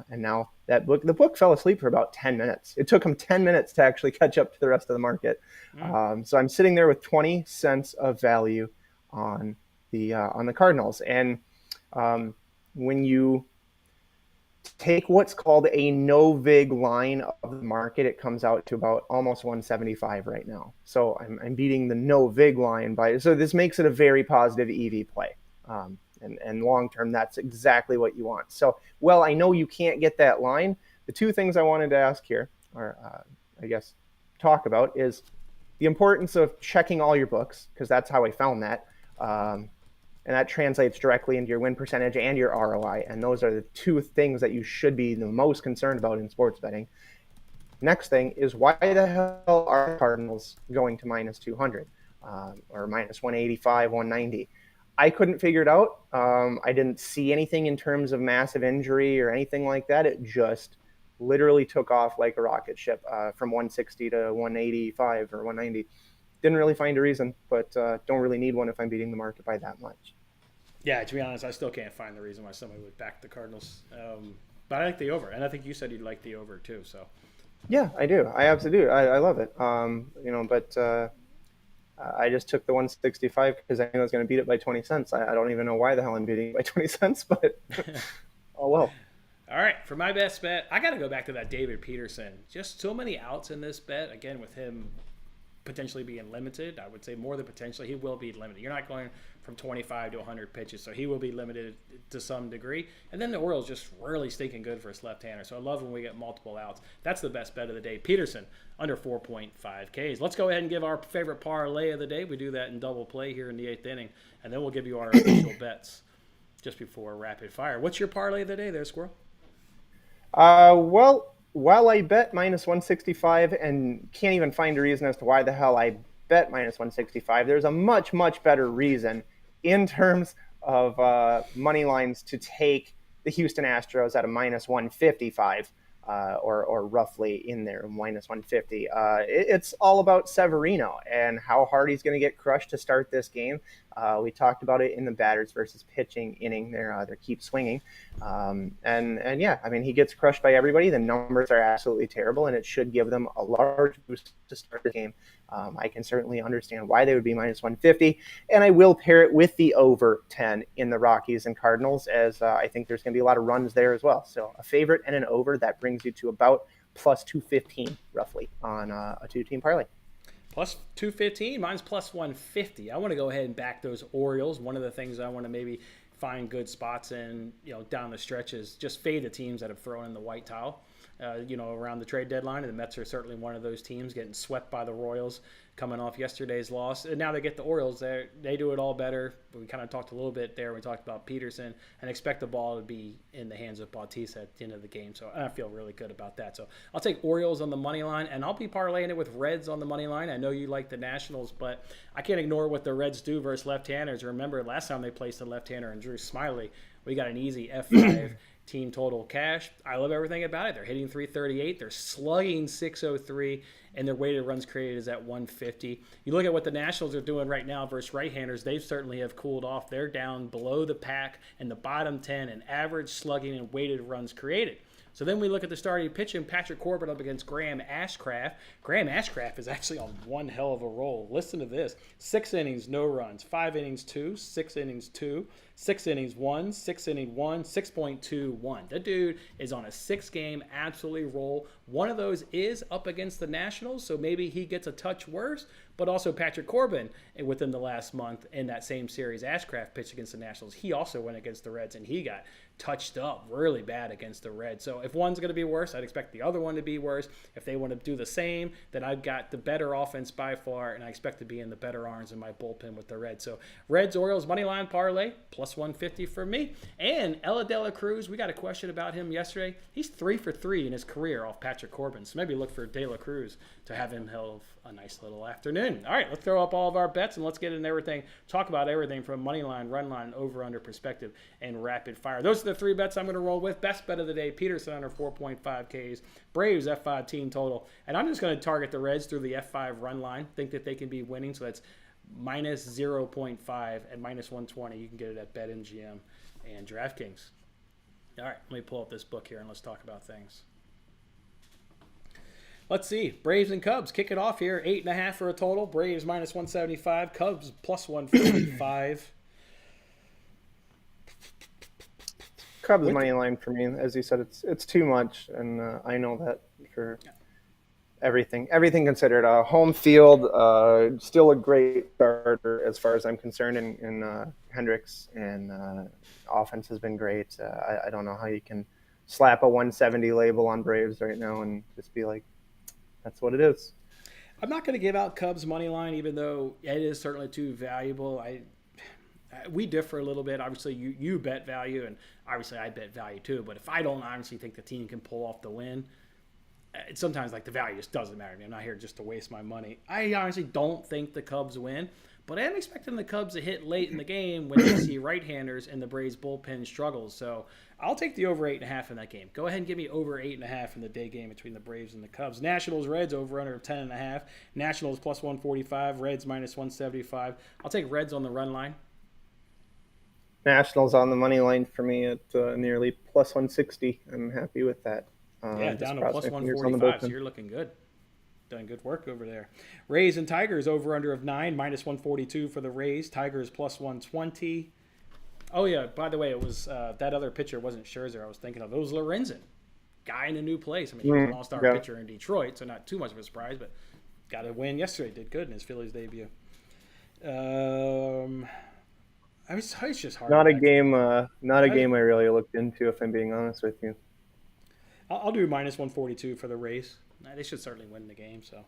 Speaker 2: And now the book fell asleep for about 10 minutes. It took them 10 minutes to actually catch up to the rest of the market. So I'm sitting there with 20 cents of value on the Cardinals. And when you take what's called a no vig line of the market, it comes out to about almost 175 right now. So I'm beating the no vig line so this makes it a very positive EV play. And long term, that's exactly what you want. So, well, I know you can't get that line. The two things I wanted to ask here, or I guess talk about, is the importance of checking all your books, because that's how I found that. And that translates directly into your win percentage and your ROI. And those are the two things that you should be the most concerned about in sports betting. Next thing is, why the hell are Cardinals going to -200 or -185, 190? I couldn't figure it out. I didn't see anything in terms of massive injury or anything like that. It just literally took off like a rocket ship from 160 to 185 or 190. Didn't really find a reason, but don't really need one if I'm beating the market by that much.
Speaker 1: Yeah, to be honest, I still can't find the reason why somebody would back the Cardinals. But I like the over, and I think you said you'd like the over too. So
Speaker 2: yeah, I do. I absolutely do. I love it. But I just took the 165 because I knew I was going to beat it by 20 cents. I don't even know why the hell I'm beating it by 20 cents, but oh well.
Speaker 1: All right, for my best bet, I got to go back to that David Peterson. Just so many outs in this bet. Again, with him potentially being limited, I would say more than potentially, he will be limited. You're not going from 25 to 100 pitches, so he will be limited to some degree. And then the Orioles just really stinking good for his left-hander, so I love when we get multiple outs. That's the best bet of the day. Peterson, under 4.5 Ks. Let's go ahead and give our favorite parlay of the day. We do that in double play here in the 8th inning, and then we'll give you our official bets just before rapid fire. What's your parlay of the day there, Squirrel?
Speaker 2: Well, while I bet -165 and can't even find a reason as to why the hell I bet -165, there's a much, much better reason in terms of money lines to take the Houston Astros at a -155 or roughly in there, -150. It's all about Severino and how hard he's going to get crushed to start this game. We talked about it in the batters versus pitching inning. They keep swinging. And yeah, I mean, he gets crushed by everybody. The numbers are absolutely terrible, and it should give them a large boost to start the game. I can certainly understand why they would be -150, and I will pair it with the over 10 in the Rockies and Cardinals, as I think there's going to be a lot of runs there as well. So a favorite and an over, that brings you to about plus 215 roughly on a 2-team parlay.
Speaker 1: Plus 215, mine's plus 150. I want to go ahead and back those Orioles. One of the things I want to maybe find good spots in, down the stretch is just fade the teams that have thrown in the white towel, around the trade deadline. And the Mets are certainly one of those teams getting swept by the Royals coming off yesterday's loss. And now they get the Orioles. They do it all better. But we kind of talked a little bit there. We talked about Peterson and expect the ball to be in the hands of Bautista at the end of the game. So I feel really good about that. So I'll take Orioles on the money line, and I'll be parlaying it with Reds on the money line. I know you like the Nationals, but I can't ignore what the Reds do versus left-handers. Remember, last time they placed a left-hander and Drew Smiley, we got an easy F5 team total cash. I love everything about it. They're hitting 338. They're slugging 603. And their weighted runs created is at 150. You look at what the Nationals are doing right now versus right-handers, they certainly have cooled off. They're down below the pack in the bottom 10 in average slugging and weighted runs created. So then we look at the starting pitching, Patrick Corbin up against Graham Ashcraft. Graham Ashcraft is actually on one hell of a roll. Listen to this. 6 innings, no runs. 5 innings, 2. 6 innings, 2. 6 innings, 1. 6 inning, 1. 6.21. The dude is on a 6-game absolutely roll. One of those is up against the Nationals, so maybe he gets a touch worse. But also Patrick Corbin, within the last month in that same series, Ashcraft pitched against the Nationals. He also went against the Reds, and he got touched up really bad against the Reds. So if one's going to be worse, I'd expect the other one to be worse. If they want to do the same, then I've got the better offense by far, and I expect to be in the better arms in my bullpen with the Reds. So Reds, Orioles, moneyline parlay, plus 150 for me. And Ella De La Cruz, we got a question about him yesterday. He's 3 for 3 in his career off Patrick Corbin. So maybe look for De La Cruz to have him have a nice little afternoon. All right, let's throw up all of our bets and let's get into everything. Talk about everything from money line, run line, over under perspective, and rapid fire. Those are the 3 bets I'm going to roll with. Best bet of the day: Peterson under 4.5 Ks, Braves F5 team total, and I'm just going to target the Reds through the F5 run line. Think that they can be winning, so that's minus 0.5 at minus 120. You can get it at BetMGM and DraftKings. All right, let me pull up this book here and let's talk about things. Let's see. Braves and Cubs kick it off here. 8.5 for a total. Braves minus 175. Cubs plus 145.
Speaker 2: Cubs money line for me, as you said, it's too much, and I know that for everything considered. Home field, still a great starter as far as I'm concerned in Hendricks, and offense has been great. I don't know how you can slap a 170 label on Braves right now and just be like, that's what it is.
Speaker 1: I'm not going to give out Cubs money line, even though it is certainly too valuable. We differ a little bit. Obviously, you bet value, and obviously I bet value too. But if I don't honestly think the team can pull off the win, sometimes like the value just doesn't matter to me. I'm not here just to waste my money. I honestly don't think the Cubs win, but I am expecting the Cubs to hit late in the game when they see right-handers and the Braves bullpen struggles. So I'll take the over 8.5 in that game. Go ahead and give me over 8.5 in the day game between the Braves and the Cubs. Nationals, Reds, over under of 10.5. Nationals plus 145. Reds minus 175. I'll take Reds on the run line.
Speaker 2: Nationals on the money line for me at nearly plus 160. I'm happy with that.
Speaker 1: Down to plus 145, so you're looking good. Done good work over there. Rays and Tigers, over under of 9, minus 142 for the Rays. Tigers plus 120. Oh, yeah, by the way, it was that other pitcher wasn't Scherzer I was thinking of. It was Lorenzen. Guy in a new place. I mean, he was an all-star pitcher in Detroit, so not too much of a surprise, but got a win yesterday. Did good in his Phillies debut. It's just hard.
Speaker 2: Not a game I really looked into, if I'm being honest with you.
Speaker 1: I'll do minus 142 for the Rays. They should certainly win the game, so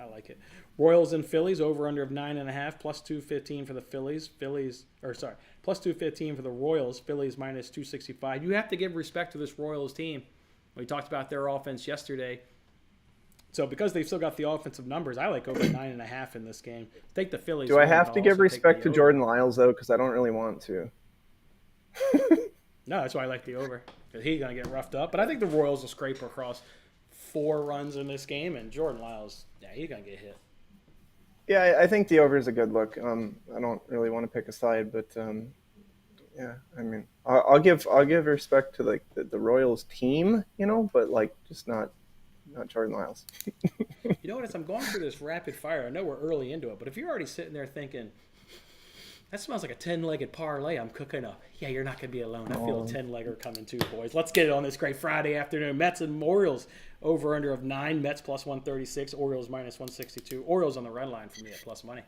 Speaker 1: I like it. Royals and Phillies, over under of 9.5, plus 215 for the Phillies. Plus 215 for the Royals. Phillies minus 265. You have to give respect to this Royals team. We talked about their offense yesterday. So because they've still got the offensive numbers, I like over 9.5 in this game. I think the Phillies.
Speaker 2: Do I have to give respect to Jordan Lyles, though? Because I don't really want to.
Speaker 1: No, that's why I like the over. Because he's going to get roughed up. But I think the Royals will scrape across 4 runs in this game. And Jordan Lyles, he's going to get hit.
Speaker 2: Yeah, I think the over is a good look. I don't really want to pick a side, but yeah, I mean, I'll give respect to like the Royals team, but like just not Jordan Lyles.
Speaker 1: You know what? As I'm going through this rapid fire, I know we're early into it, but if you're already sitting there thinking, That smells like a 10-legged parlay I'm cooking up. Yeah, you're not going to be alone. I feel a
Speaker 2: Oh,
Speaker 1: 10-legger coming too, boys. Let's get it on this great Friday afternoon. Mets and Orioles over under of 9. Mets plus 136. Orioles minus 162. Orioles on the red line for me at plus money.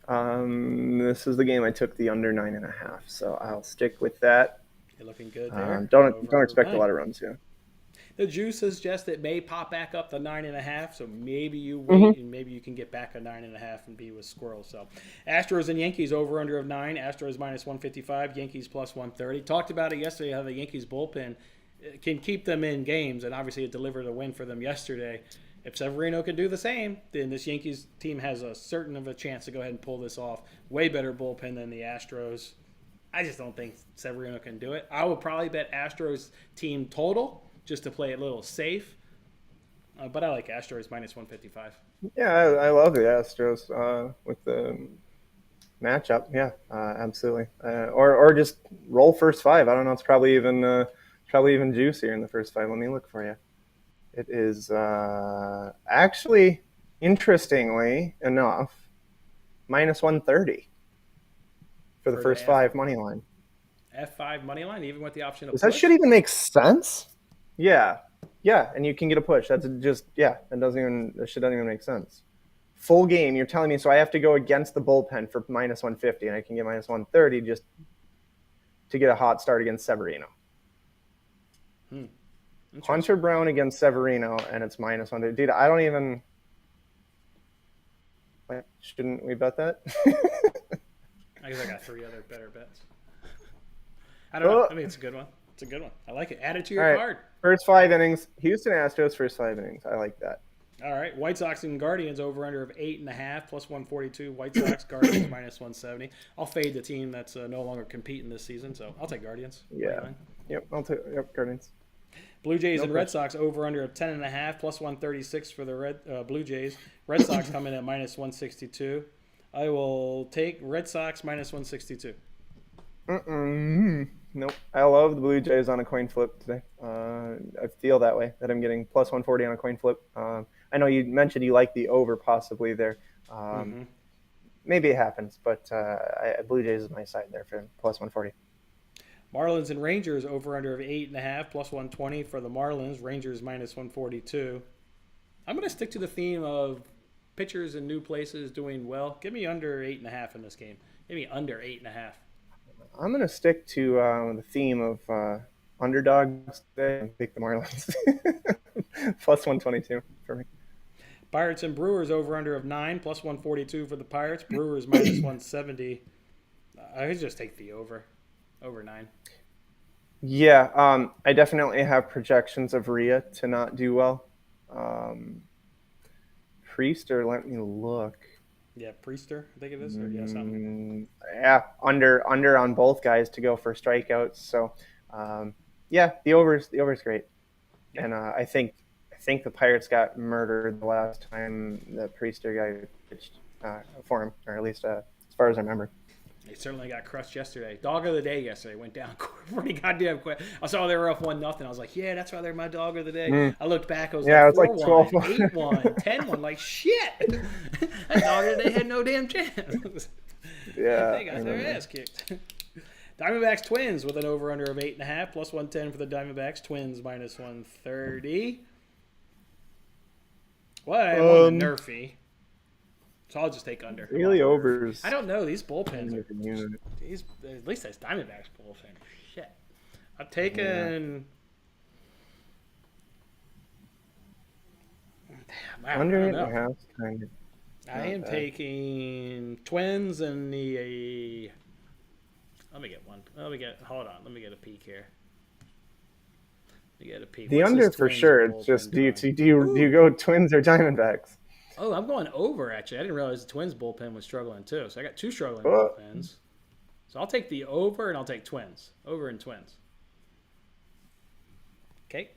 Speaker 2: this is the game I took the under 9.5, so I'll stick with that.
Speaker 1: You're looking good there.
Speaker 2: Don't expect a lot of runs here.
Speaker 1: The juice suggests it may pop back up to 9.5, so maybe you wait and maybe you can get back a 9.5 and be with Squirrel. So, Astros and Yankees over under of 9. Astros minus 155. Yankees plus 130. Talked about it yesterday how the Yankees bullpen can keep them in games, and obviously it delivered a win for them yesterday. If Severino can do the same, then this Yankees team has a certain of a chance to go ahead and pull this off. Way better bullpen than the Astros. I just don't think Severino can do it. I would probably bet Astros team total just to play it a little safe. But I like Astros minus 155.
Speaker 2: Yeah, I love the Astros with the matchup. Yeah, absolutely. Or just roll first 5. I don't know. It's probably even juicier in the first 5. Let me look for you. It is actually, interestingly enough, minus 130 for the first 5 money line.
Speaker 1: F5 money line, even with the option of
Speaker 2: Does that shit even make sense? Yeah, and you can get a push. That shit doesn't even make sense. Full game, you're telling me, so I have to go against the bullpen for minus 150, and I can get minus 130 just to get a hot start against Severino. Hunter Brown against Severino, and it's minus 130. Dude, I don't even. Shouldn't we bet that?
Speaker 1: I guess I got 3 other better bets. I don't know. I mean, it's a good one. It's a good one. I like it. Add it to your card.
Speaker 2: First 5 innings. Houston Astros, first 5 innings. I like that.
Speaker 1: All right. White Sox and Guardians over under of 8.5 plus 142. White Sox, Guardians minus 170. I'll fade the team that's no longer competing this season, so I'll take Guardians.
Speaker 2: Yeah. Yep. I'll take Guardians.
Speaker 1: Blue Jays and Red Sox over under of 10.5 plus 136 for the Blue Jays. Red Sox come in at minus 162. I will take Red Sox minus 162.
Speaker 2: Nope. I love the Blue Jays on a coin flip today. I feel that way, that I'm getting plus 140 on a coin flip. I know you mentioned you like the over possibly there. Maybe it happens, but Blue Jays is my side there for plus 140.
Speaker 1: Marlins and Rangers over under of 8.5 plus 120 for the Marlins. Rangers minus 142. I'm going to stick to the theme of pitchers in new places doing well. Give me under 8.5 in this game. Give me under 8.5.
Speaker 2: I'm going to stick to the theme of underdogs today and pick the Marlins. Plus 122 for me.
Speaker 1: Pirates and Brewers over under of 9 plus 142 for the Pirates. Brewers minus 170. I could just take the over 9.
Speaker 2: Yeah, I definitely have projections of Rhea to not do well. Priester, let me look.
Speaker 1: Yeah, Priester, I think it is. Or something.
Speaker 2: Yeah, under on both guys to go for strikeouts. So, the over's great. Yeah. And I think the Pirates got murdered the last time the Priester guy pitched for him, or at least as far as I remember.
Speaker 1: They certainly got crushed yesterday. Dog of the day yesterday went down pretty goddamn quick. I saw they were up 1-0. I was like, yeah, that's why they're my dog of the day. I looked back. I was
Speaker 2: like,
Speaker 1: it was like
Speaker 2: 4-1,
Speaker 1: 8-1, 10-1. Like, shit. That dog of the day had no damn chance.
Speaker 2: Yeah.
Speaker 1: They got their ass kicked. Diamondbacks Twins with an over-under of 8.5 plus 110 for the Diamondbacks. Twins minus 130. Well, I'm on the NRFI. So I'll just take under.
Speaker 2: Really overs.
Speaker 1: I don't know. These bullpens are at least that's Diamondbacks bullpen. Shit. I'm taking
Speaker 2: under 8.5 kind of.
Speaker 1: I am taking Twins and the let me get one. Hold on. Let me get a peek here. Let me get a peek.
Speaker 2: The under for sure. It's just do you go Twins or Diamondbacks?
Speaker 1: Oh, I'm going over, actually. I didn't realize the Twins bullpen was struggling, too. So I got 2 struggling bullpens. So I'll take the over, and I'll take Twins. Over and Twins. Okay.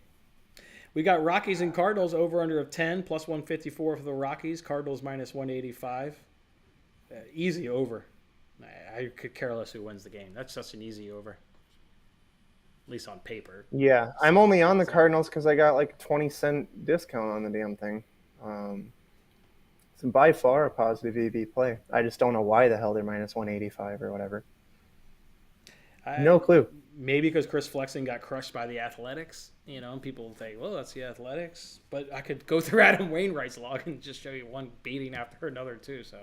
Speaker 1: We got Rockies and Cardinals over under of 10, plus 154 for the Rockies. Cardinals minus 185. Easy over. I could care less who wins the game. That's such an easy over. At least on paper.
Speaker 2: Yeah. I'm only on the Cardinals because I got like a 20-cent discount on the damn thing. It's by far a positive EV play. I just don't know why the hell they're minus 185 or whatever. No clue.
Speaker 1: Maybe because Chris Flexen got crushed by the Athletics, and people think, well, that's the Athletics. But I could go through Adam Wainwright's log and just show you one beating after another, too. So,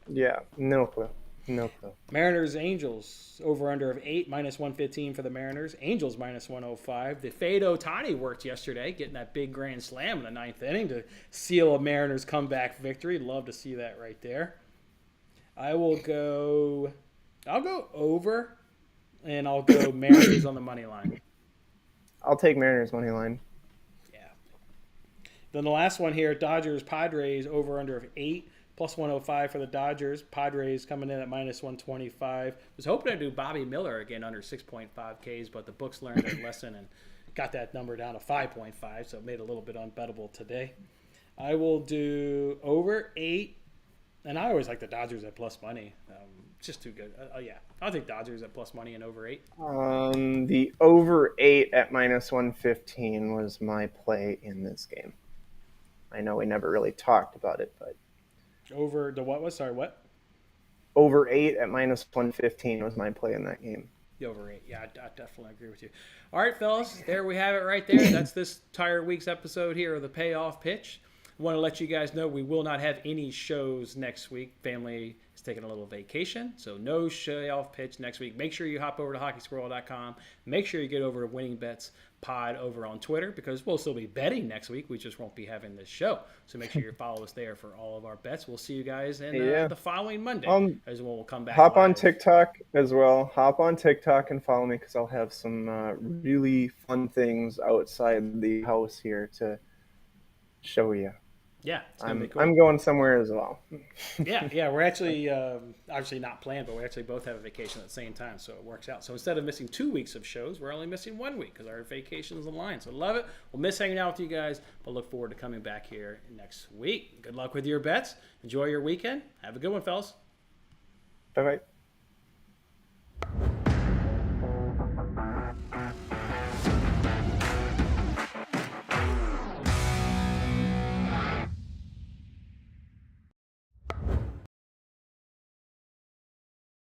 Speaker 2: yeah, no clue. No clue.
Speaker 1: Mariners, Angels, over under of 8, minus 115 for the Mariners. Angels, minus 105. The Fade Ohtani worked yesterday, getting that big grand slam in the ninth inning to seal a Mariners comeback victory. Love to see that right there. I'll go over, and I'll go Mariners on the money line.
Speaker 2: I'll take Mariners money line.
Speaker 1: Yeah. Then the last one here, Dodgers, Padres, over under of 8. Plus 105 for the Dodgers. Padres coming in at minus 125. Was hoping to do Bobby Miller again under 6.5 Ks, but the books learned their lesson and got that number down to 5.5, so it made it a little bit unbettable today. I will do over 8, and I always like the Dodgers at plus money. It's just too good. Yeah, I'll take Dodgers at plus money and over 8.
Speaker 2: The over 8 at minus 115 was my play in this game. I know we never really talked about it, but
Speaker 1: over the what was? Sorry, what?
Speaker 2: Over 8 at minus 115 was my play in that game.
Speaker 1: The over 8. Yeah, I definitely agree with you. All right, fellas, there we have it right there. That's this entire week's episode here of the Payoff Pitch. I want to let you guys know we will not have any shows next week. Family is taking a little vacation, so no Payoff Pitch next week. Make sure you hop over to hockeysquirrel.com. Make sure you get over to Winning Bets Pod over on Twitter, because we'll still be betting next week. We just won't be having this show. So make sure you follow us there for all of our bets. We'll see you guys in the following Monday as well. We'll come back.
Speaker 2: Hop on TikTok as well. Hop on TikTok and follow me, because I'll have some really fun things outside the house here to show you.
Speaker 1: Yeah, it's gonna be cool.
Speaker 2: I'm going somewhere as well.
Speaker 1: Yeah, we're actually obviously not planned, but we actually both have a vacation at the same time, so it works out. So instead of missing 2 weeks of shows, we're only missing 1 week because our vacation's aligned. So love it. We'll miss hanging out with you guys, but look forward to coming back here next week. Good luck with your bets. Enjoy your weekend. Have a good one, fellas.
Speaker 2: Bye-bye.